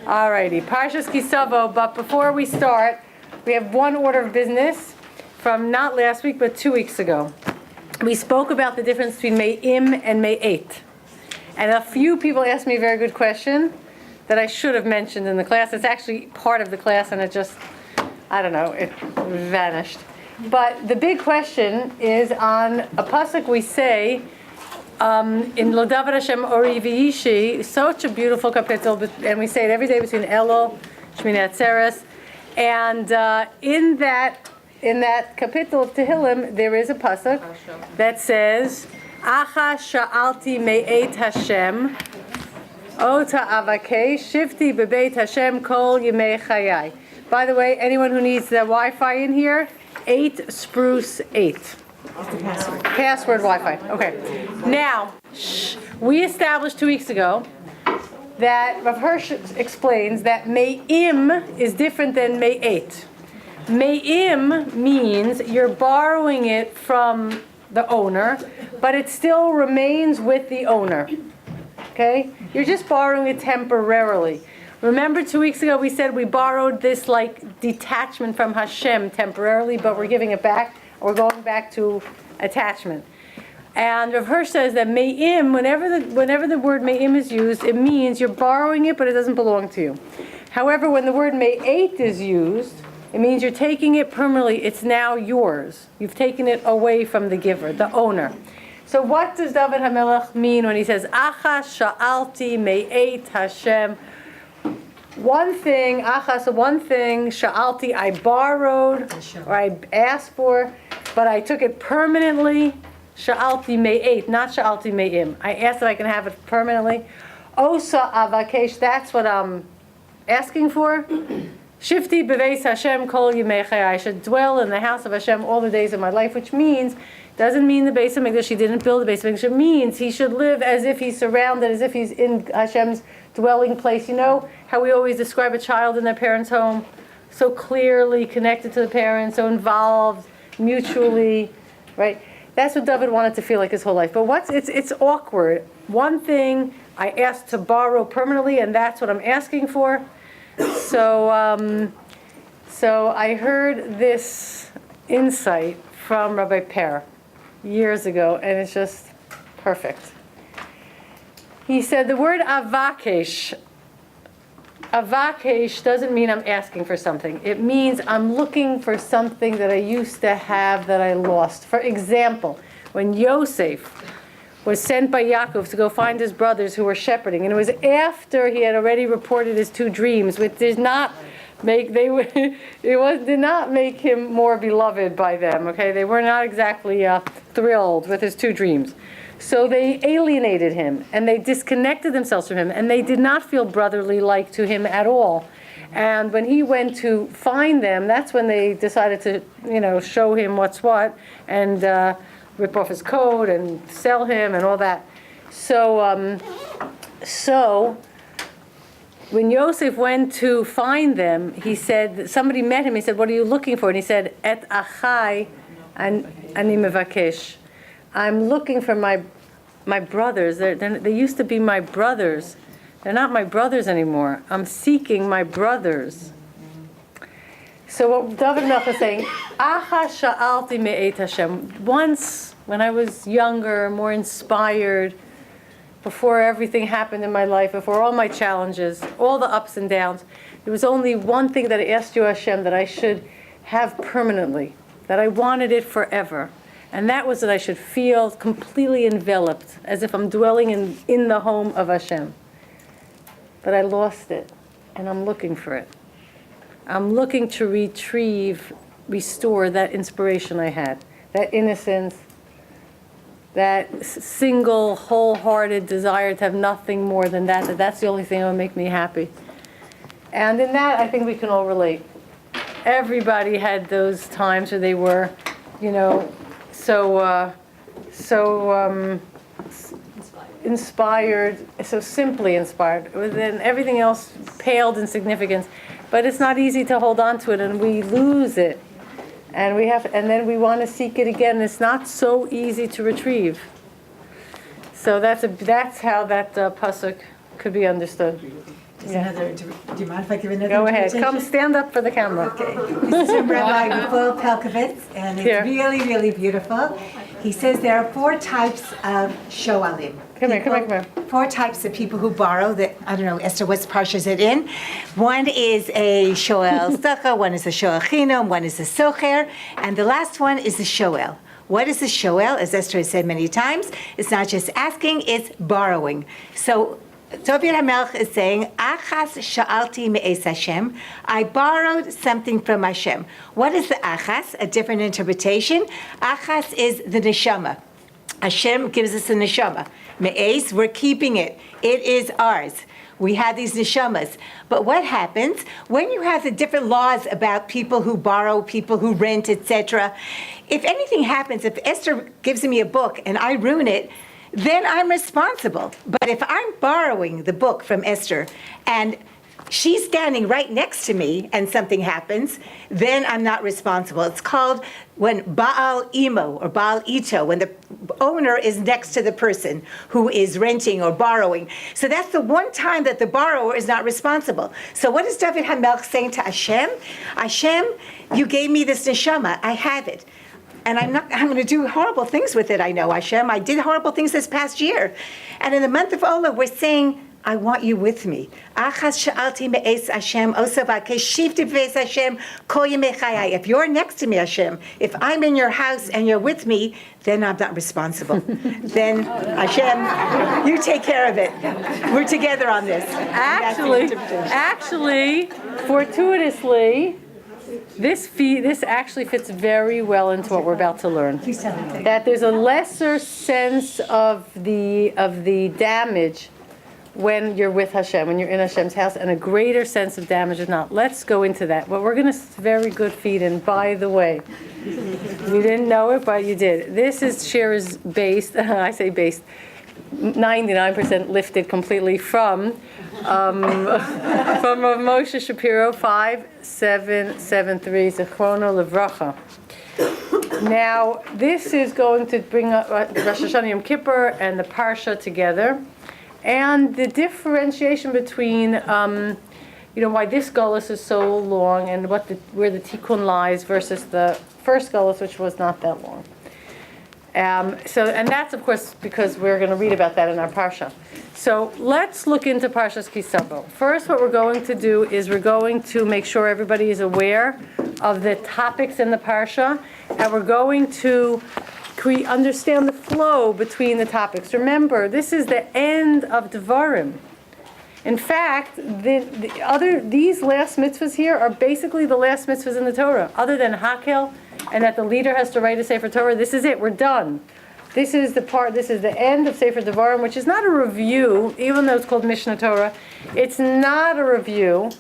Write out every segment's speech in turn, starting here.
Alrighty, Parshas Ki Tavo. But before we start, we have one order of business from not last week, but 2 weeks ago. We spoke about the difference between Me'im and Me'et. And a few people asked me a very good question that I should have mentioned in the class. It's actually part of the class, and it just, I don't know, it vanished. But the big question is on a pasuk we say, in Lodavar Hashem Ori V'Yishi, such a beautiful kapitel, and we say it every day between Elul, Shmini Atzeres, and in that kapitel of Tehillim, there is a pasuk that says, Acha sha'alti me'et Hashem, Ota avakesh, shifti bebeit Hashem kol yemei chayai. By the way, anyone who needs the Wi-Fi in here, 8 spruce 8. Password Wi-Fi. Okay. Now, we established 2 weeks ago that Rav Hirsch explains that Me'im is different than Me'et. Me'im means you're borrowing it from the owner, but it still remains with the owner. Okay? You're just borrowing it temporarily. Remember 2 weeks ago we said we borrowed this like detachment from Hashem temporarily, but we're giving it back. We're going back to attachment. And Rav Hirsch says that Me'im, whenever the word Me'im is used, it means you're borrowing it, but it doesn't belong to you. However, when the word Me'et is used, it means you're taking it permanently. It's now yours. You've taken it away from the giver, the owner. So what does David HaMelech mean when he says, Acha sha'alti me'et Hashem? One thing, sha'alti, I borrowed, or I asked for, but I took it permanently. Sha'alti me'et, not sha'alti me'im. I asked if I can have it permanently. Osa avakesh, that's what I'm asking for. Shifti beveis Hashem kol yemei chayai. I should dwell in the house of Hashem all the days of my life, which means, doesn't mean the Beis HaMikdash, he didn't build the Beis HaMikdash. It means he should live as if he's surrounded, as if he's in Hashem's dwelling place. You know how we always describe a child in their parents' home? So clearly connected to the parents, so involved, mutually, right? That's what David wanted to feel like his whole life. But it's awkward. One thing I asked to borrow permanently, and that's what I'm asking for. So I heard this insight from Rabbi Per years ago, and it's just perfect. He said the word avakesh doesn't mean I'm asking for something. It means I'm looking for something that I used to have that I lost. For example, when Yosef was sent by Yaakov to go find his brothers who were shepherding, and it was after he had already reported his 2 dreams, which did not make him more beloved by them. Okay, they were not exactly thrilled with his 2 dreams. So they alienated him, and they disconnected themselves from him, and they did not feel brotherly-like to him at all. And when he went to find them, that's when they decided to, show him what's what, and rip off his coat and sell him and all that. So when Yosef went to find them, he said, somebody met him, he said, what are you looking for? And he said, Et achai ani mevakesh. I'm looking for my brothers. They used to be my brothers. They're not my brothers anymore. I'm seeking my brothers. So what David Melech is saying, Acha sha'alti me'et Hashem. Once, when I was younger, more inspired, before everything happened in my life, before all my challenges, all the ups and downs, there was only one thing that I asked you, Hashem, that I should have permanently, that I wanted it forever. And that was that I should feel completely enveloped, as if I'm dwelling in the home of Hashem. But I lost it, and I'm looking for it. I'm looking to restore that inspiration I had, that innocence, that single, wholehearted desire to have nothing more than that that's the only thing that will make me happy. And in that, I think we can all relate. Everybody had those times where they were, so inspired, so simply inspired. Then everything else paled in significance. But it's not easy to hold on to it, and we lose it. And then we want to seek it again. It's not so easy to retrieve. So that's how that pasuk could be understood. Do you mind if I give another Go ahead. interpretation? Come stand up for the camera. Okay. This is from Rabbi Rafal Pelkovitz, and it's Here. really, really beautiful. He says there are 4 types of shoalim. Come here. 4 types of people who borrow. That I don't know, Esther, what parsha is it in? One is a shoel tzedakah, one is a shoel chinam, one is a socher, and the last one is the shoel. What is the shoel? As Esther has said many times, it's not just asking, it's borrowing. So David HaMelech is saying, Achas sha'alti me'es Hashem. I borrowed something from Hashem. What is the achas? A different interpretation. Achas is the neshama. Hashem gives us a neshama. Me'es, we're keeping it. It is ours. We have these neshamas. But what happens when you have the different laws about people who borrow, people who rent, etc.? If anything happens, if Esther gives me a book and I ruin it, then I'm responsible. But if I'm borrowing the book from Esther and she's standing right next to me and something happens, then I'm not responsible. It's called when Baal Imo or Baal Ito, when the owner is next to the person who is renting or borrowing. So that's the one time that the borrower is not responsible. So what is David HaMelech saying to Hashem? Hashem, you gave me this neshama. I have it. And I'm going to do horrible things with it, I know, Hashem. I did horrible things this past year. And in the month of Olav, we're saying, I want you with me. If you're next to me, Hashem, if I'm in your house and you're with me, then I'm not responsible. Then, Hashem, you take care of it. We're together on this. Actually, fortuitously, this actually fits very well into what we're about to learn. Please tell me. That there's a lesser sense of the damage when you're with Hashem, when you're in Hashem's house, and a greater sense of damage if not. Let's go into that. Well, we're going to very good feed in. By the way, you didn't know it, but you did. This is Shira's based. I say based. 99% lifted completely from Rav Moshe Shapiro 5773 Zechrono Livracha. Now this is going to bring up Rosh Hashanah Yom Kippur and the Parsha together, and the differentiation between why this Golus is so long and where the Tikkun lies versus the first Golus, which was not that long. And that's, of course, because we're going to read about that in our Parsha. So let's look into Parshas Ki Tavo. First, what we're going to do is we're going to make sure everybody is aware of the topics in the Parsha, and we're going to understand the flow between the topics. Remember, this is the end of Devarim. In fact, these last mitzvahs here are basically the last mitzvahs in the Torah, other than Hakel, and that the leader has to write a Sefer Torah. This is it. We're done. This is the end of Sefer Devarim, which is not a review, even though it's called Mishnah Torah. It's not a review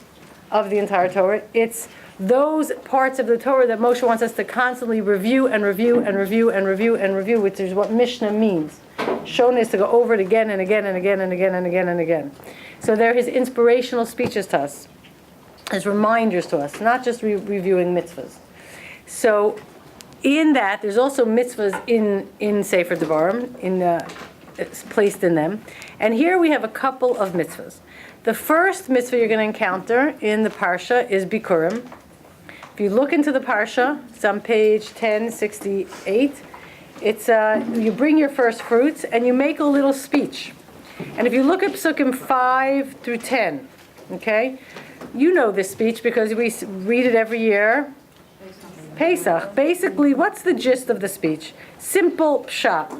of the entire Torah. It's those parts of the Torah that Moshe wants us to constantly review and review and review and review and review, which is what Mishnah means. Shona is to go over it again and again and again and again and again and again. So they're his inspirational speeches to us, as reminders to us, not just reviewing mitzvahs. So in that, there's also mitzvahs in Sefer Devarim, placed in them. And here we have a couple of mitzvahs. The first mitzvah you're going to encounter in the Parsha is Bikurim. If you look into the Parsha, it's on page 1068. It's you bring your first fruits and you make a little speech. And if you look at Psukim 5 through 10, okay, you know this speech because we read it every year. Pesach. Basically, what's the gist of the speech? Simple pshat.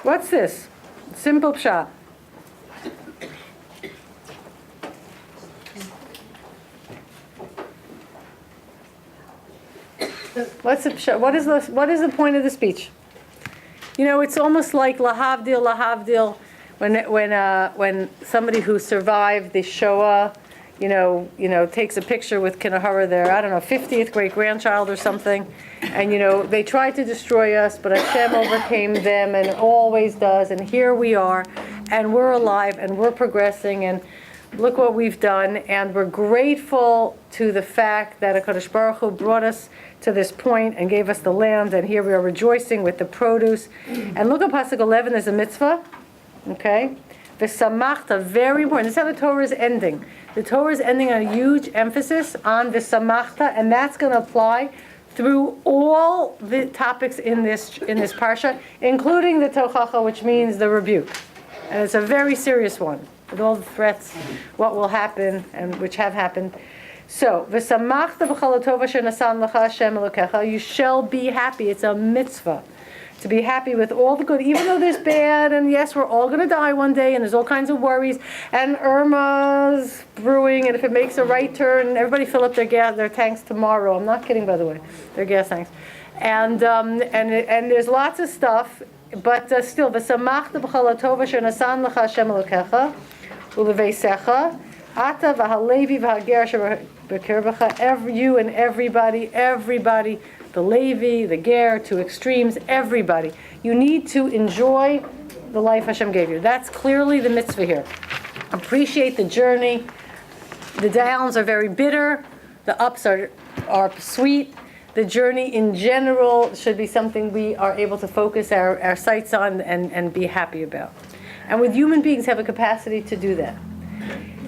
What's this? Simple pshat. What's the pshat? What is the point of the speech? You know, it's almost like lahavdil, when somebody who survived the Shoah, you know, takes a picture with Kinahara, their, 50th great-grandchild or something, and, they tried to destroy us, but Hashem overcame them and always does, and here we are, and we're alive, and we're progressing, and look what we've done, and we're grateful to the fact that HaKadosh Baruch Hu brought us to this point and gave us the land, and here we are rejoicing with the produce. And look at Pasuk 11, there's a mitzvah. Okay? V'samachta, very important. This is how the Torah is ending. The Torah is ending on a huge emphasis on v'samachta, and that's going to apply through all the topics in this parsha, including the Tochacha, which means the rebuke. And it's a very serious one, with all the threats, what will happen, and which have happened. So, v'samachta b'chol tova asher nasan lecha Hashem Elokecha, you shall be happy. It's a mitzvah to be happy with all the good, even though there's bad, and yes, we're all going to die one day, and there's all kinds of worries, and Irma's brewing, and if it makes a right turn, everybody fill up their tanks tomorrow. I'm not kidding, by the way, their gas tanks. And there's lots of stuff, but still, v'samachta b'chol tova asher nasan lecha Hashem Elokecha u'leveisecha ata v'halevi v'hager asher b'kirbecha, you and everybody, the Levi, the Ger, two extremes, everybody. You need to enjoy the life Hashem gave you. That's clearly the mitzvah here. Appreciate the journey. The downs are very bitter. The ups are sweet. The journey in general should be something we are able to focus our sights on and be happy about. And with human beings have a capacity to do that.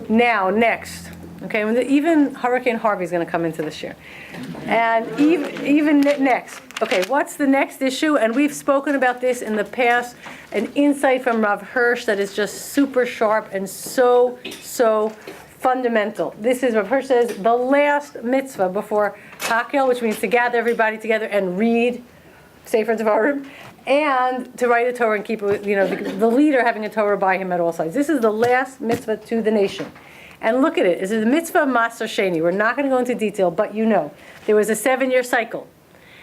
Now, next. Okay, even Hurricane Harvey is going to come into this year. And even next. Okay, what's the next issue? And we've spoken about this in the past. An insight from Rav Hirsch that is just super sharp and so fundamental. This is, Rav Hirsch says, the last mitzvah before Hakel, which means to gather everybody together and read Sefer Devarim, and to write a Torah and keep it, the leader having a Torah by him at all sides. This is the last mitzvah to the nation. And look at it. It's the mitzvah of Maser Sheni. We're not going to go into detail, but there was a 7-year cycle.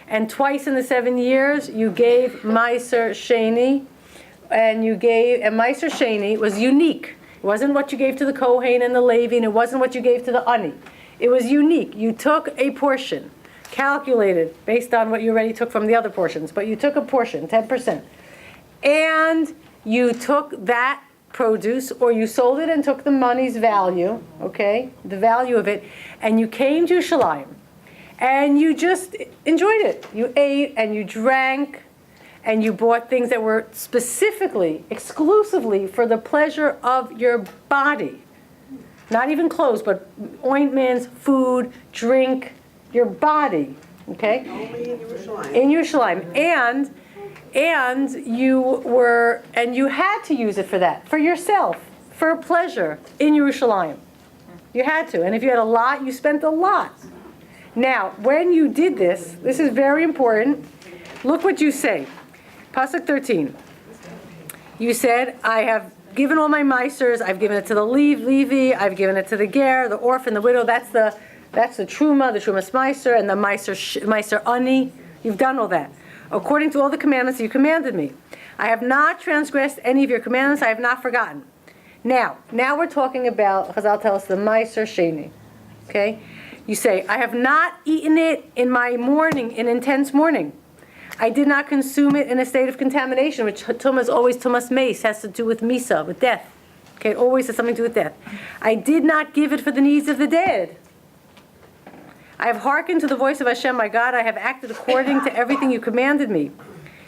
And twice in the 7 years, you gave Maser Sheni, and Maser Sheni was unique. It wasn't what you gave to the Kohen and the Levi, and it wasn't what you gave to the Ani. It was unique. You took a portion, calculated based on what you already took from the other portions, but you took a portion, 10%. And you took that produce, or you sold it and took the money's value, okay, the value of it, and you came to Yerushalayim, and you just enjoyed it. You ate and you drank, and you bought things that were specifically, exclusively for the pleasure of your body. Not even clothes, but ointments, food, drink, your body, okay? Only in Yerushalayim. In Yerushalayim. And you had to use it for that, for yourself, for pleasure in Yerushalayim. You had to. And if you had a lot, you spent a lot. Now, when you did this is very important. Look what you say. Pasuk 13. You said, I have given all my meisers, I've given it to the Levi, I've given it to the ger, the orphan, the widow. That's the truma, the trumas meiser, and the meiser ani. You've done all that, according to all the commandments you commanded me. I have not transgressed any of your commandments, I have not forgotten. Now we're talking about, Chazal tell us, the Meiser Sheni. Okay? You say, I have not eaten it in my mourning, in intense mourning. I did not consume it in a state of contamination, which Tumas always, Tumas Mace, has to do with Misa, with death. Okay, it always has something to do with death. I did not give it for the needs of the dead. I have hearkened to the voice of Hashem, my God. I have acted according to everything you commanded me.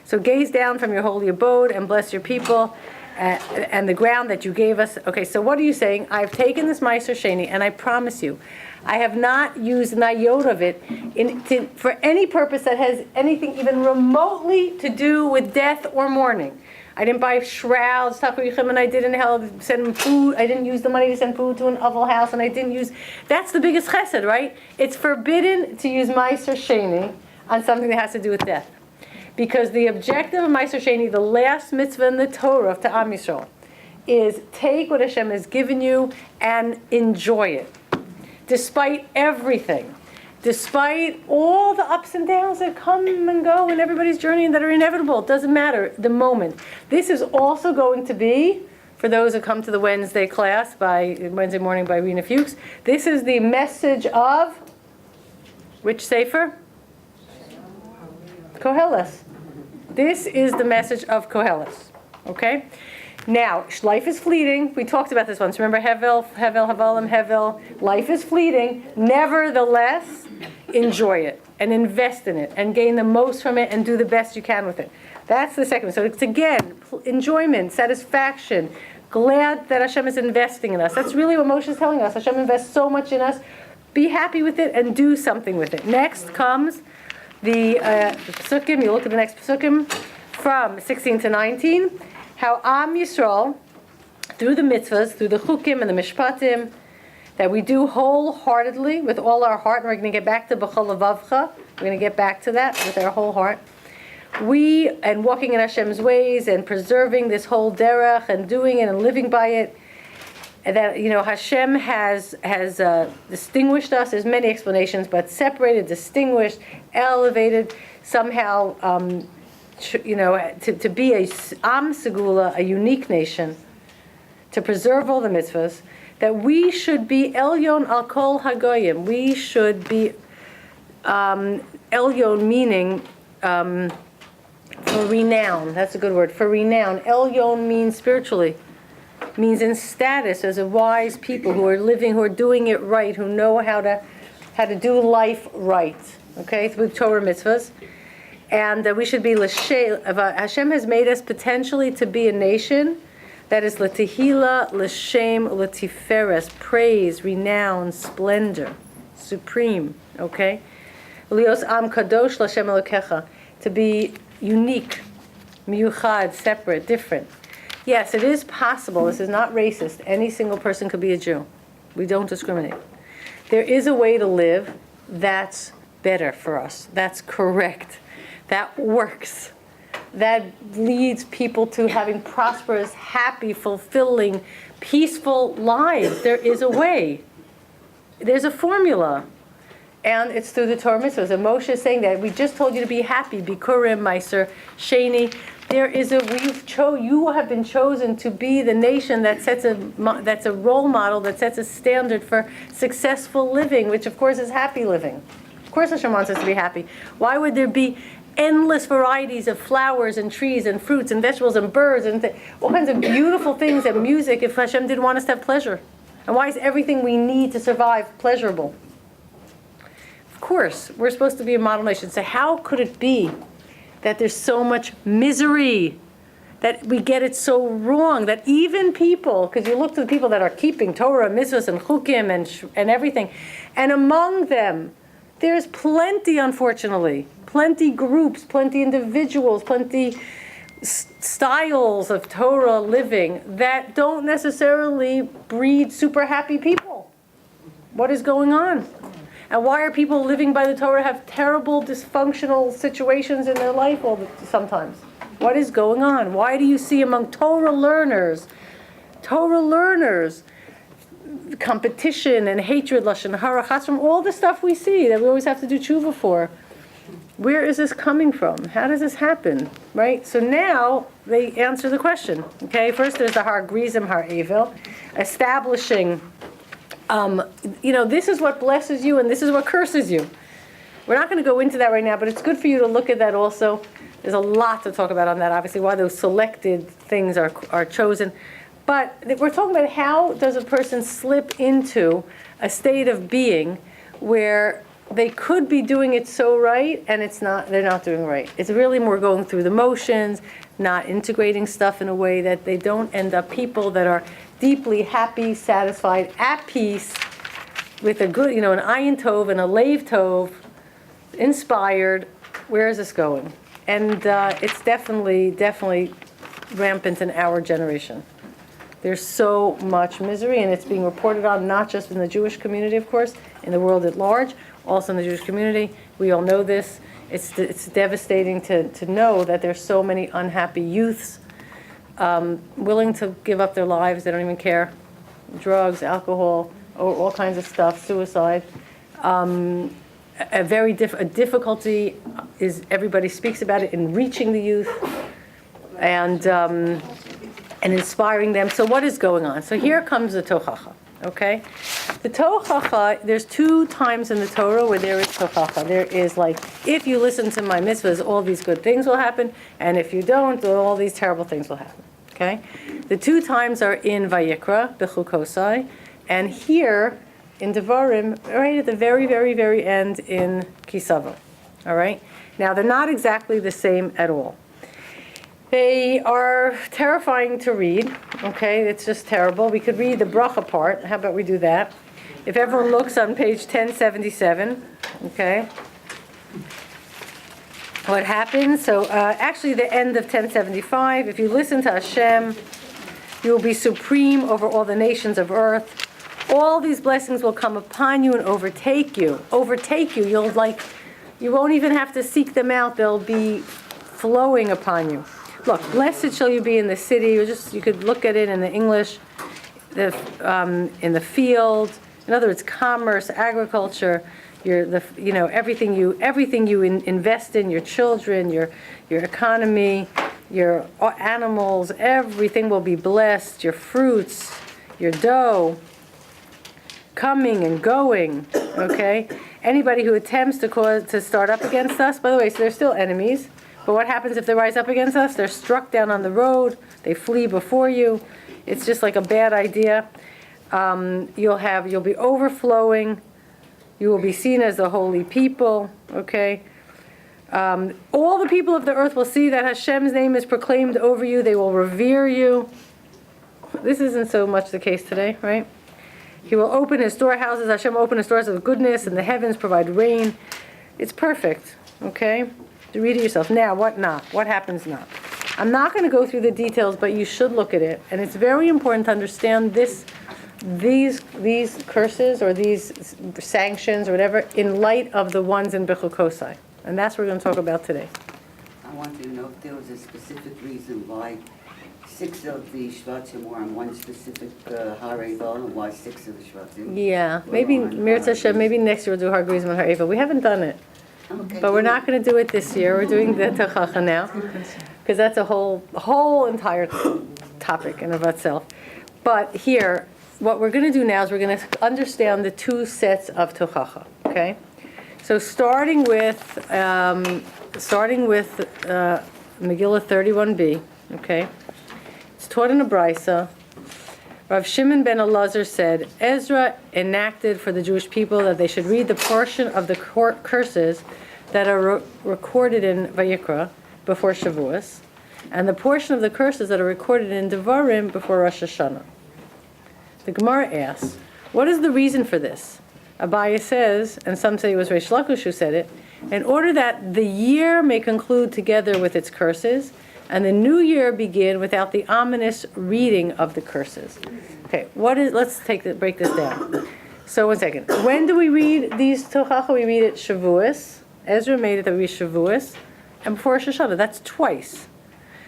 So gaze down from your holy abode and bless your people and the ground that you gave us. Okay, so what are you saying? I've taken this Meiser Sheni, and I promise you, I have not used an iota of it for any purpose that has anything even remotely to do with death or mourning. I didn't buy shrouds, and I didn't send food. I didn't use the money to send food to an oval house, and I didn't use. That's the biggest chesed, right? It's forbidden to use Meiser Sheni on something that has to do with death, because the objective of Meiser Sheni, the last mitzvah in the Torah to Am Yisrael, is take what Hashem has given you and enjoy it, despite everything. Despite all the ups and downs that come and go in everybody's journey and that are inevitable, it doesn't matter, the moment. This is also going to be, for those who come to the Wednesday class, Wednesday morning by Rena Fuchs, this is the message of, which Sefer? Koheles. This is the message of Koheles, okay? Now, life is fleeting. We talked about this once. Remember, Hevel. Life is fleeting. Nevertheless, enjoy it and invest in it and gain the most from it and do the best you can with it. That's the second. So it's again enjoyment, satisfaction, glad that Hashem is investing in us. That's really what Moshe is telling us. Hashem invests so much in us. Be happy with it and do something with it. Next comes the Pesukim. You look at the next Pesukim from 16 to 19. How Am Yisrael, through the mitzvahs, through the chukim and the mishpatim, that we do wholeheartedly with all our heart, and we're going to get back to B'chol Levavcha. We're going to get back to that with our whole heart. And walking in Hashem's ways and preserving this whole derech and doing it and living by it. And that, Hashem has distinguished us. There's many explanations, but separated, distinguished, elevated, somehow, to be a Am Segula, a unique nation, to preserve all the mitzvahs, that we should be Elyon al kol hagoyim. We should be Elyon, meaning for renown. That's a good word. For renown. Elyon means spiritually. Means in status as a wise people who are living, who are doing it right, who know how to do life right. Okay, through Torah mitzvahs. And we should be l'shei. Hashem has made us potentially to be a nation that is l'tehila, l'shem, l'tiferes, praise, renown, splendor, supreme. Okay, lios am kadosh l'Hashem Elokecha, to be unique, miyuchad, separate, different. Yes, it is possible. This is not racist. Any single person could be a Jew. We don't discriminate. There is a way to live that's better for us. That's correct. That works. That leads people to having prosperous, happy, fulfilling, peaceful lives. There is a way. There's a formula. And it's through the Torah mitzvahs. And Moshe is saying that we just told you to be happy. Bikurim, Meiser, Sheni. There is you have been chosen to be the nation that that's a role model, that sets a standard for successful living, which of course is happy living. Of course Hashem wants us to be happy. Why would there be endless varieties of flowers and trees and fruits and vegetables and birds and all kinds of beautiful things and music if Hashem didn't want us to have pleasure? And why is everything we need to survive pleasurable? Of course, we're supposed to be a model nation. So how could it be that there's so much misery, that we get it so wrong, that even people, because you look to the people that are keeping Torah, mitzvahs, and chukim, and everything, and among them, there's plenty, unfortunately, plenty groups, plenty individuals, plenty styles of Torah living that don't necessarily breed super happy people. What is going on? And why are people living by the Torah have terrible dysfunctional situations in their life sometimes? What is going on? Why do you see among Torah learners, competition and hatred, lashon hara, chasram, all the stuff we see that we always have to do tshuva for? Where is this coming from? How does this happen? Right? So now they answer the question. Okay, first there's the har grizim, har evil, establishing this is what blesses you and this is what curses you. We're not going to go into that right now, but it's good for you to look at that also. There's a lot to talk about on that, obviously, why those selected things are chosen. But we're talking about how does a person slip into a state of being where they could be doing it so right and they're not doing right. It's really more going through the motions, not integrating stuff in a way that they don't end up people that are deeply happy, satisfied, at peace, with a good, an ayin tov and a leiv tov, inspired. Where is this going? And it's definitely rampant in our generation. There's so much misery, and it's being reported on not just in the Jewish community, of course, in the world at large, also in the Jewish community. We all know this. It's devastating to know that there's so many unhappy youths willing to give up their lives. They don't even care. Drugs, alcohol, all kinds of stuff, suicide. A difficulty is, everybody speaks about it, in reaching the youth and inspiring them. So what is going on? So here comes the Tochacha, okay? The Tochacha, there's 2 times in the Torah where there is Tochacha. There is if you listen to my mitzvahs, all these good things will happen, and if you don't, all these terrible things will happen, okay? The 2 times are in Vayikra, Bechukotai, and here in Devarim, right at the very, very, very end in Ki Tavo, all right? Now, they're not exactly the same at all. They are terrifying to read, okay? It's just terrible. We could read the bracha part. How about we do that? If everyone looks on page 1077, okay? What happens? So actually the end of 1075, if you listen to Hashem, you will be supreme over all the nations of earth. All these blessings will come upon you and overtake you. Overtake you. You won't even have to seek them out. They'll be flowing upon you. Look, blessed shall you be in the city. You could look at it in the English, in the field. In other words, commerce, agriculture, everything you invest in, your children, your economy, your animals, everything will be blessed. Your fruits, your dough, coming and going. Okay, anybody who attempts to start up against us. By the way, so they're still enemies. But what happens if they rise up against us? They're struck down on the road. They flee before you. It's just like a bad idea. You'll be overflowing. You will be seen as the holy people. Okay. All the people of the earth will see that Hashem's name is proclaimed over you. They will revere you. This isn't so much the case today, right? He will open his storehouses. Hashem will open his doors of goodness, and the heavens provide rain. It's perfect. Okay. Read it yourself. Now, what not? What happens not? I'm not going to go through the details, but you should look at it. And it's very important to understand these curses or these sanctions or whatever in light of the ones in Bechukotai. And that's what we're going to talk about today. I wanted to know if there was a specific reason why 6 of the Shvatim were on one specific Hareva and why 6 of the Shvatim Yeah, were maybe on Mirza Hashem, maybe next year we'll do Har Gerizim and Har Eva. We haven't done it. Okay. But we're not going to do it this year. We're doing the Tochacha now, because that's a whole entire topic in of itself. But here, what we're going to do now is we're going to understand the 2 sets of Tochacha. Okay, so starting with Megillah 31b. Okay, it's taught in a brisa. Rav Shimon ben Elazar said, Ezra enacted for the Jewish people that they should read the portion of the curses that are recorded in Vayikra before Shavuos, and the portion of the curses that are recorded in Devarim before Rosh Hashanah. The Gemara asks, what is the reason for this? Abaye says, and some say it was Reish Lakish who said it, in order that the year may conclude together with its curses, and the new year begin without the ominous reading of the curses. Okay, let's break this down. So 1 second. When do we read these Tochacha? We read it Shavuos. Ezra made it that we read Shavuos. And before Rosh Hashanah, that's twice.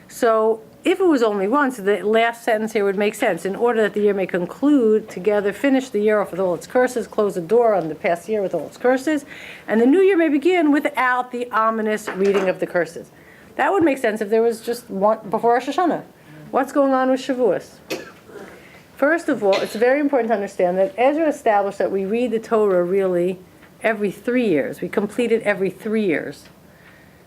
So if it was only once, the last sentence here would make sense. In order that the year may conclude together, finish the year off with all its curses, close the door on the past year with all its curses, and the new year may begin without the ominous reading of the curses. That would make sense if there was just one before Rosh Hashanah. What's going on with Shavuos? First of all, it's very important to understand that Ezra established that we read the Torah really every 3 years. We complete it every 3 years.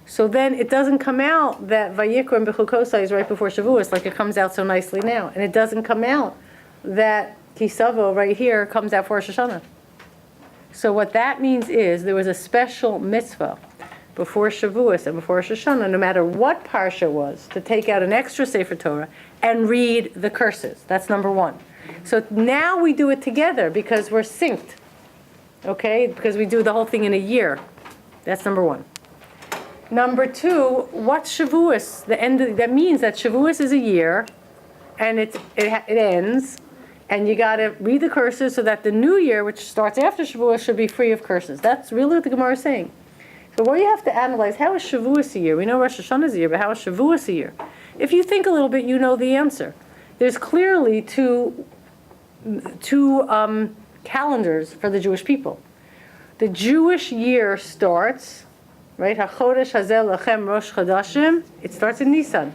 So then it doesn't come out that Vayikra and Bechukotai is right before Shavuos like it comes out so nicely now. And it doesn't come out that Ki Tavo right here comes out for Rosh Hashanah. So what that means is there was a special mitzvah before Shavuos and before Rosh Hashanah, no matter what parsha was, to take out an extra Sefer Torah and read the curses. That's number 1. So now we do it together because we're synced. Okay? Because we do the whole thing in a year. That's number 1. Number 2, what's Shavuos? That means that Shavuos is a year, and it ends, and you got to read the curses so that the new year, which starts after Shavuos, should be free of curses. That's really what the Gemara is saying. So what you have to analyze, how is Shavuos a year? We know Rosh Hashanah is a year, but how is Shavuos a year? If you think a little bit, you know the answer. There's clearly two calendars for the Jewish people. The Jewish year starts, right? HaChodesh Hazel Lachem Rosh Chodashim. It starts in Nisan.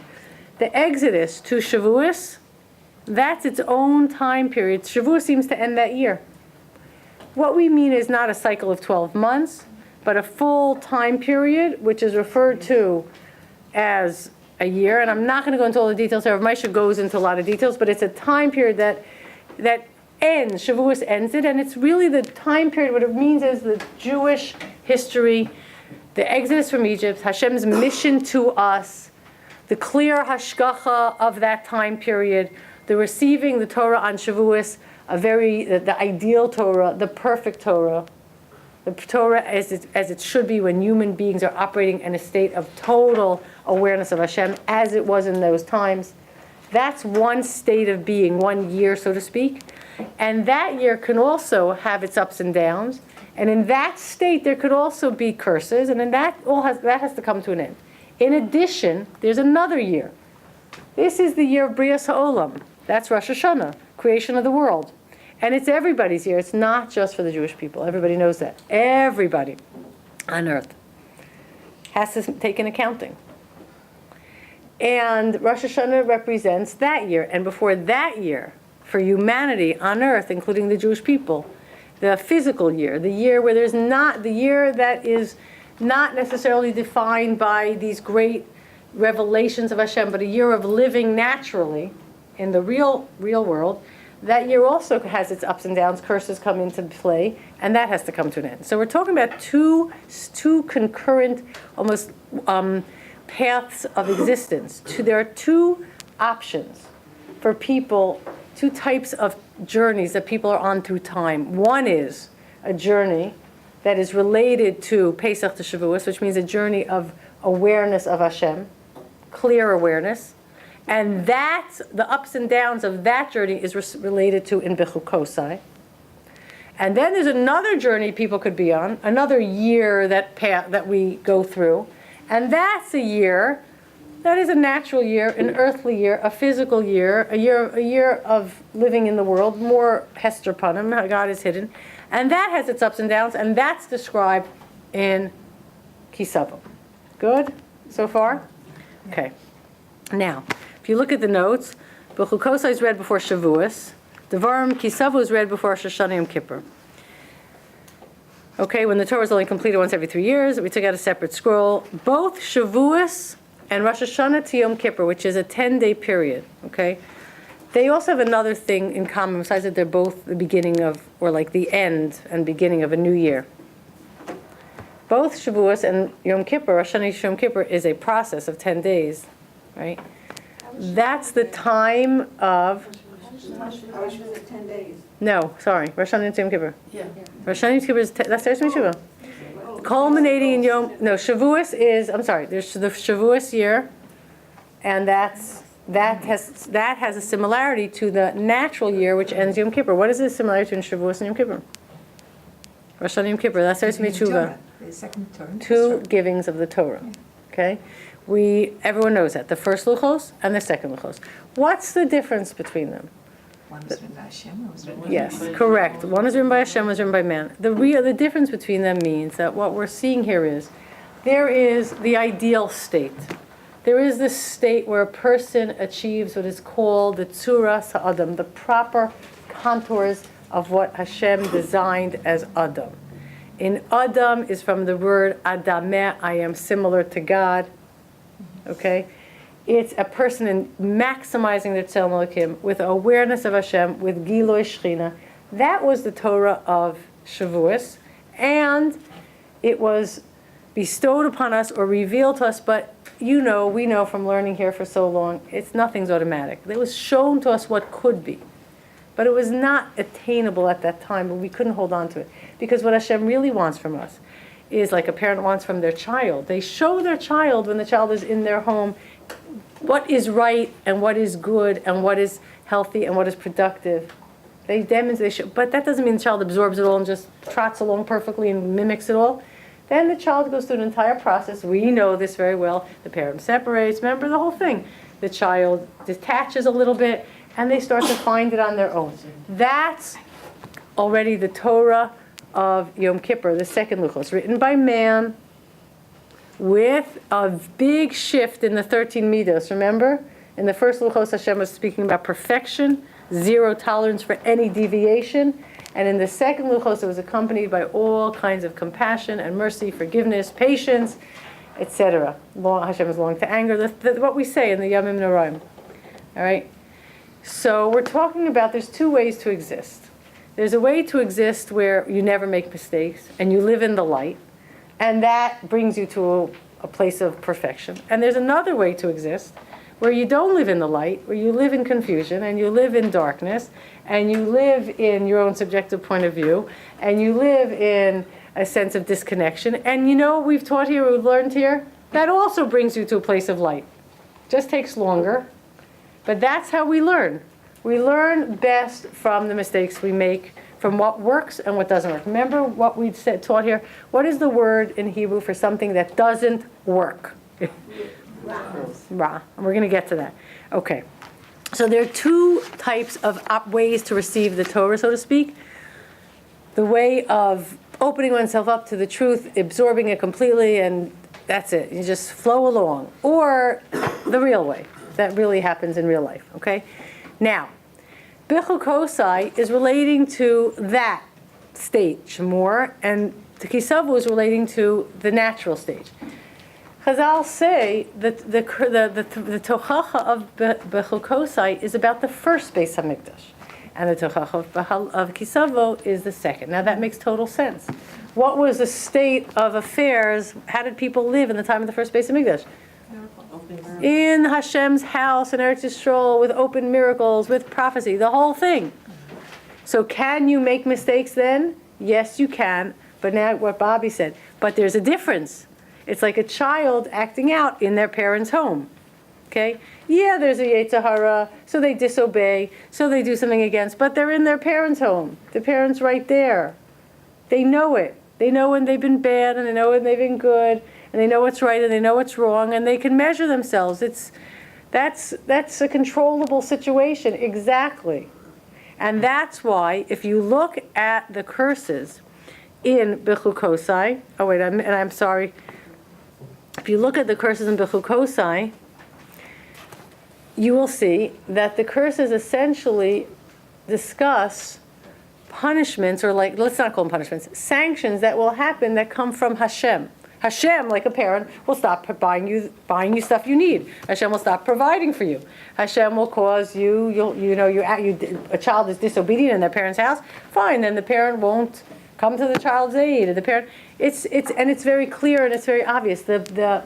The Exodus to Shavuos, that's its own time period. Shavuos seems to end that year. What we mean is not a cycle of 12 months, but a full time period, which is referred to as a year. And I'm not going to go into all the details here. Moshe goes into a lot of details, but it's a time period that ends. Shavuos ends it, and it's really the time period. What it means is the Jewish history, the Exodus from Egypt, Hashem's mission to us, the clear hashgacha of that time period, the receiving the Torah on Shavuos, the ideal Torah, the perfect Torah, the Torah as it should be when human beings are operating in a state of total awareness of Hashem, as it was in those times. That's one state of being, one year, so to speak. And that year can also have its ups and downs. And in that state, there could also be curses, and then that has to come to an end. In addition, there's another year. This is the year of Brias Ha'olam. That's Rosh Hashanah, creation of the world. And it's everybody's year. It's not just for the Jewish people. Everybody knows that. Everybody on earth has to take an accounting. And Rosh Hashanah represents that year. And before that year, for humanity on earth, including the Jewish people, the physical year, the year where there's not, the year that is not necessarily defined by these great revelations of Hashem, but a year of living naturally in the real world, that year also has its ups and downs. Curses come into play, and that has to come to an end. So we're talking about two concurrent, almost paths of existence. There are two options for people, two types of journeys that people are on through time. One is a journey that is related to Pesach to Shavuos, which means a journey of awareness of Hashem, clear awareness. And that, the ups and downs of that journey is related to in Bechukotai. And then there's another journey people could be on, another year that we go through. And that's a year that is a natural year, an earthly year, a physical year, a year of living in the world, more Hester Panim, how God is hidden. And that has its ups and downs, and that's described in Ki Tavo. Good so far? Okay. Now, if you look at the notes, Bechukotai is read before Shavuos. Devarim Ki Tavo is read before Rosh Hashanah and Yom Kippur. Okay, when the Torah is only completed once every 3 years, we took out a separate scroll. Both Shavuos and Rosh Hashanah to Yom Kippur, which is a 10-day period, okay? They also have another thing in common, besides that they're both the beginning of, or like the end and beginning of a new year. Both Shavuos and Yom Kippur, Rosh Hashanah to Yom Kippur, is a process of 10 days, right? That's the time of... How much was it, 10 days? No, sorry, Rosh Hashanah to Yom Kippur. Yeah. Rosh Hashanah to Kippur is, that's Teres Meshuvah. Culminating in Shavuos is, I'm sorry, there's the Shavuos year, and that has a similarity to the natural year, which ends Yom Kippur. What is the similarity between Shavuos and Yom Kippur? Rosh Hashanah Yom Kippur, that's Teres Meshuvah. The second Torah. Two givings of the Torah, okay? Everyone knows that, the first Luchos and the second Luchos. What's the difference between them? One was written by Hashem, one was written by Yes, man. correct. One is written by Hashem, one is written by man. The difference between them means that what we're seeing here is, there is the ideal state. There is this state where a person achieves what is called the Tzura Sa'adam, the proper contours of what Hashem designed as Adam. In Adam is from the word Adameh, I am similar to God. Okay? It's a person in maximizing their Tzelem Elokim with awareness of Hashem, with Giloi Shechina. That was the Torah of Shavuos, and it was bestowed upon us or revealed to us, but we know from learning here for so long, nothing's automatic. It was shown to us what could be, but it was not attainable at that time, but we couldn't hold on to it. Because what Hashem really wants from us is like a parent wants from their child. They show their child when the child is in their home what is right and what is good and what is healthy and what is productive. They demonstrate, but that doesn't mean the child absorbs it all and just trots along perfectly and mimics it all. Then the child goes through an entire process. We know this very well. The parent separates. Remember the whole thing. The child detaches a little bit and they start to find it on their own. That's already the Torah of Yom Kippur, the second Luchos, written by man, with a big shift in the 13 midos. Remember? In the first Luchos, Hashem was speaking about perfection, zero tolerance for any deviation. And in the second Luchos, it was accompanied by all kinds of compassion and mercy, forgiveness, patience, etc. Hashem is long to anger. What we say in the Yamim Noraim. All right? So we're talking about there's two ways to exist. There's a way to exist where you never make mistakes and you live in the light. And that brings you to a place of perfection. And there's another way to exist where you don't live in the light, where you live in confusion, and you live in darkness, and you live in your own subjective point of view, and you live in a sense of disconnection. And we've taught here, we've learned here, that also brings you to a place of light. Just takes longer, but that's how we learn. We learn best from the mistakes we make, from what works and what doesn't work. Remember what we taught here? What is the word in Hebrew for something that doesn't work? Ra. And we're going to get to that. Okay. So there are two types of ways to receive the Torah, so to speak. The way of opening oneself up to the truth, absorbing it completely, and that's it. You just flow along. Or the real way. That really happens in real life. Okay? Now, Bechukotai is relating to that stage more, and the Ki Tavo is relating to the natural stage. Chazal say that the Tochacha of Bechukotai is about the first Beis Hamikdash, and the Tochacha of Ki Tavo is the second. Now that makes total sense. What was the state of affairs? How did people live in the time of the first Beis Hamikdash? In Hashem's house in Eretz Yisrael, with open miracles, with prophecy, the whole thing. So can you make mistakes then? Yes, you can. But now what Bobby said, but there's a difference. It's like a child acting out in their parents' home. Okay? Yeah, there's a Yetzer Hara, so they disobey, so they do something against, but they're in their parents' home. The parents right there. They know it. They know when they've been bad, and they know when they've been good, and they know what's right, and they know what's wrong, and they can measure themselves. That's a controllable situation, exactly. And that's why, if you look at the curses in Bechukotai, I'm sorry. If you look at the curses in Bechukotai, you will see that the curses essentially discuss punishments, or let's not call them punishments, sanctions that will happen that come from Hashem. Hashem, like a parent, will stop buying you stuff you need. Hashem will stop providing for you. Hashem will cause a child is disobedient in their parent's house. Fine, then the parent won't come to the child's aid. The parent, it's very clear and it's very obvious. The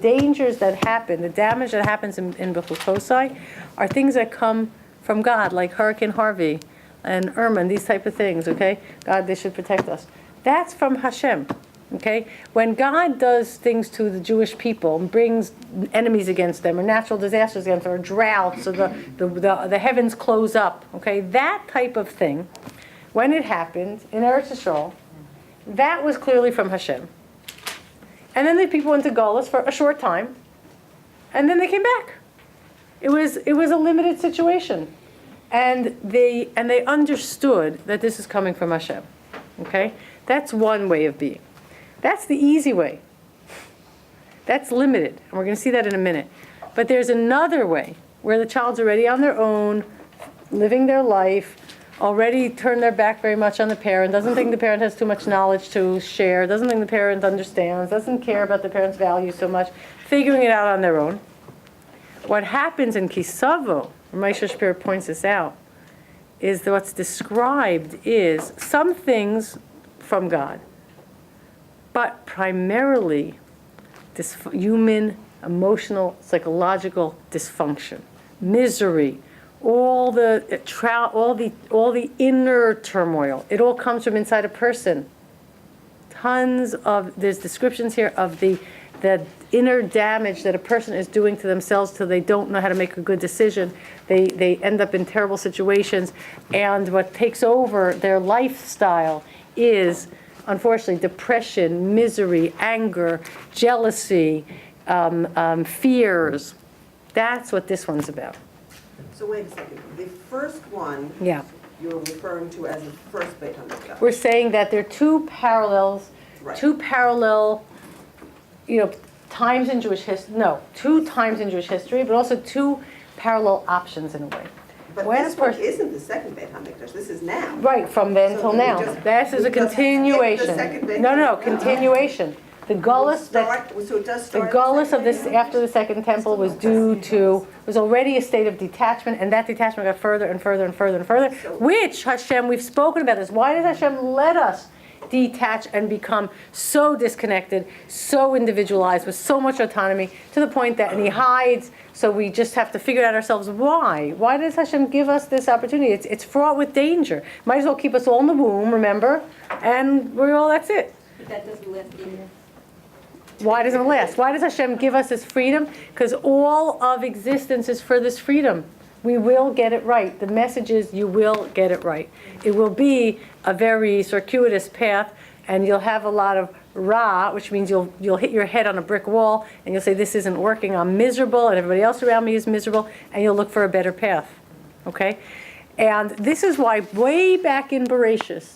dangers that happen, the damage that happens in Bechukotai, are things that come from God, like Hurricane Harvey and Irma, and these type of things. Okay, God, they should protect us. That's from Hashem. Okay, when God does things to the Jewish people and brings enemies against them, or natural disasters against them, or droughts, or the heavens close up. Okay, that type of thing, when it happened in Eretz Yisrael, that was clearly from Hashem. And then the people went to Golus for a short time, and then they came back. It was a limited situation, and they understood that this is coming from Hashem. Okay, that's one way of being. That's the easy way. That's limited, and we're going to see that in a minute. But there's another way where the child's already on their own, living their life, already turned their back very much on the parent, doesn't think the parent has too much knowledge to share, doesn't think the parent understands, doesn't care about the parent's values so much, figuring it out on their own. What happens in Ki Tavo, Moshe Shapiro points this out, is that what's described is some things from God, but primarily this human, emotional, psychological dysfunction, misery, all the inner turmoil. It all comes from inside a person. There's descriptions here of the inner damage that a person is doing to themselves till they don't know how to make a good decision. They end up in terrible situations, and what takes over their lifestyle is, unfortunately, depression, misery, anger, jealousy, fears. That's what this one's about. So wait a second. The first one, Yeah. you're referring to as the first Beit HaMikdash. We're saying that there are two parallel, times in Jewish history. No, two times in Jewish history, but also two parallel options in a way. But When this a one person- isn't the second Beit HaMikdash. This is now. Right, from then So till we now. just- This is we a just skip continuation. the second Beit No, HaMikdash. continuation. The gullus So it does the start. gullus of this after the second temple was was already a state of detachment, and that detachment got further and further and further and further, which Hashem, we've spoken about this. Why does Hashem let us detach and become so disconnected, so individualized, with so much autonomy, to the point that, and he hides, so we just have to figure out ourselves why. Why does Hashem give us this opportunity? It's fraught with danger. Might as well keep us all in the womb, remember? And we're all, that's it. But that doesn't last either. Why doesn't it last? Why does Hashem give us this freedom? Because all of existence is for this freedom. We will get it right. The message is you will get it right. It will be a very circuitous path, and you'll have a lot of ra, which means you'll hit your head on a brick wall, and you'll say, this isn't working, I'm miserable, and everybody else around me is miserable, and you'll look for a better path. Okay? And this is why way back in Bereshis,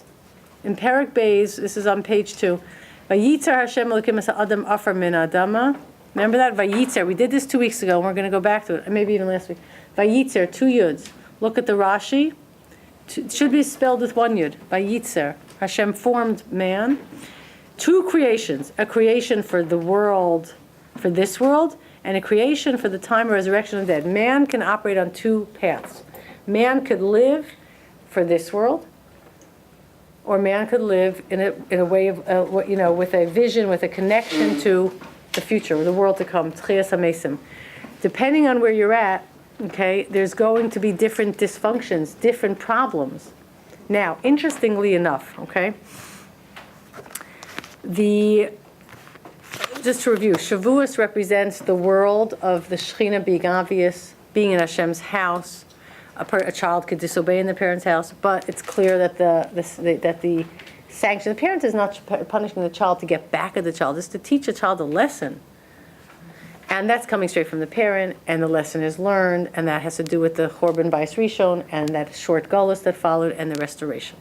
in Perek Beis, this is on page 2, Vayitzer Hashem Elokim es ha'adam afar min adama. Remember that? Vayitzer. We did this 2 weeks ago, and we're going to go back to it, maybe even last week. Vayitzer, 2 yuds. Look at the Rashi. It should be spelled with 1 yud. Vayitzer. Hashem formed man. 2 creations. A creation for the world, for this world, and a creation for the time of resurrection of the dead. Man can operate on 2 paths. Man could live for this world, or man could live in a way of, with a vision, with a connection to the future, the world to come. Tchias HaMesim. Depending on where you're at, okay, there's going to be different dysfunctions, different problems. Now, interestingly enough, okay, just to review, Shavuos represents the world of the Shekhinah being obvious, being in Hashem's house. A child could disobey in the parent's house, but it's clear that the sanction, the parent is not punishing the child to get back at the child, it's to teach a child a lesson. And that's coming straight from the parent, and the lesson is learned, and that has to do with the Chorban Bais Rishon, and that short gullus that followed, and the restoration.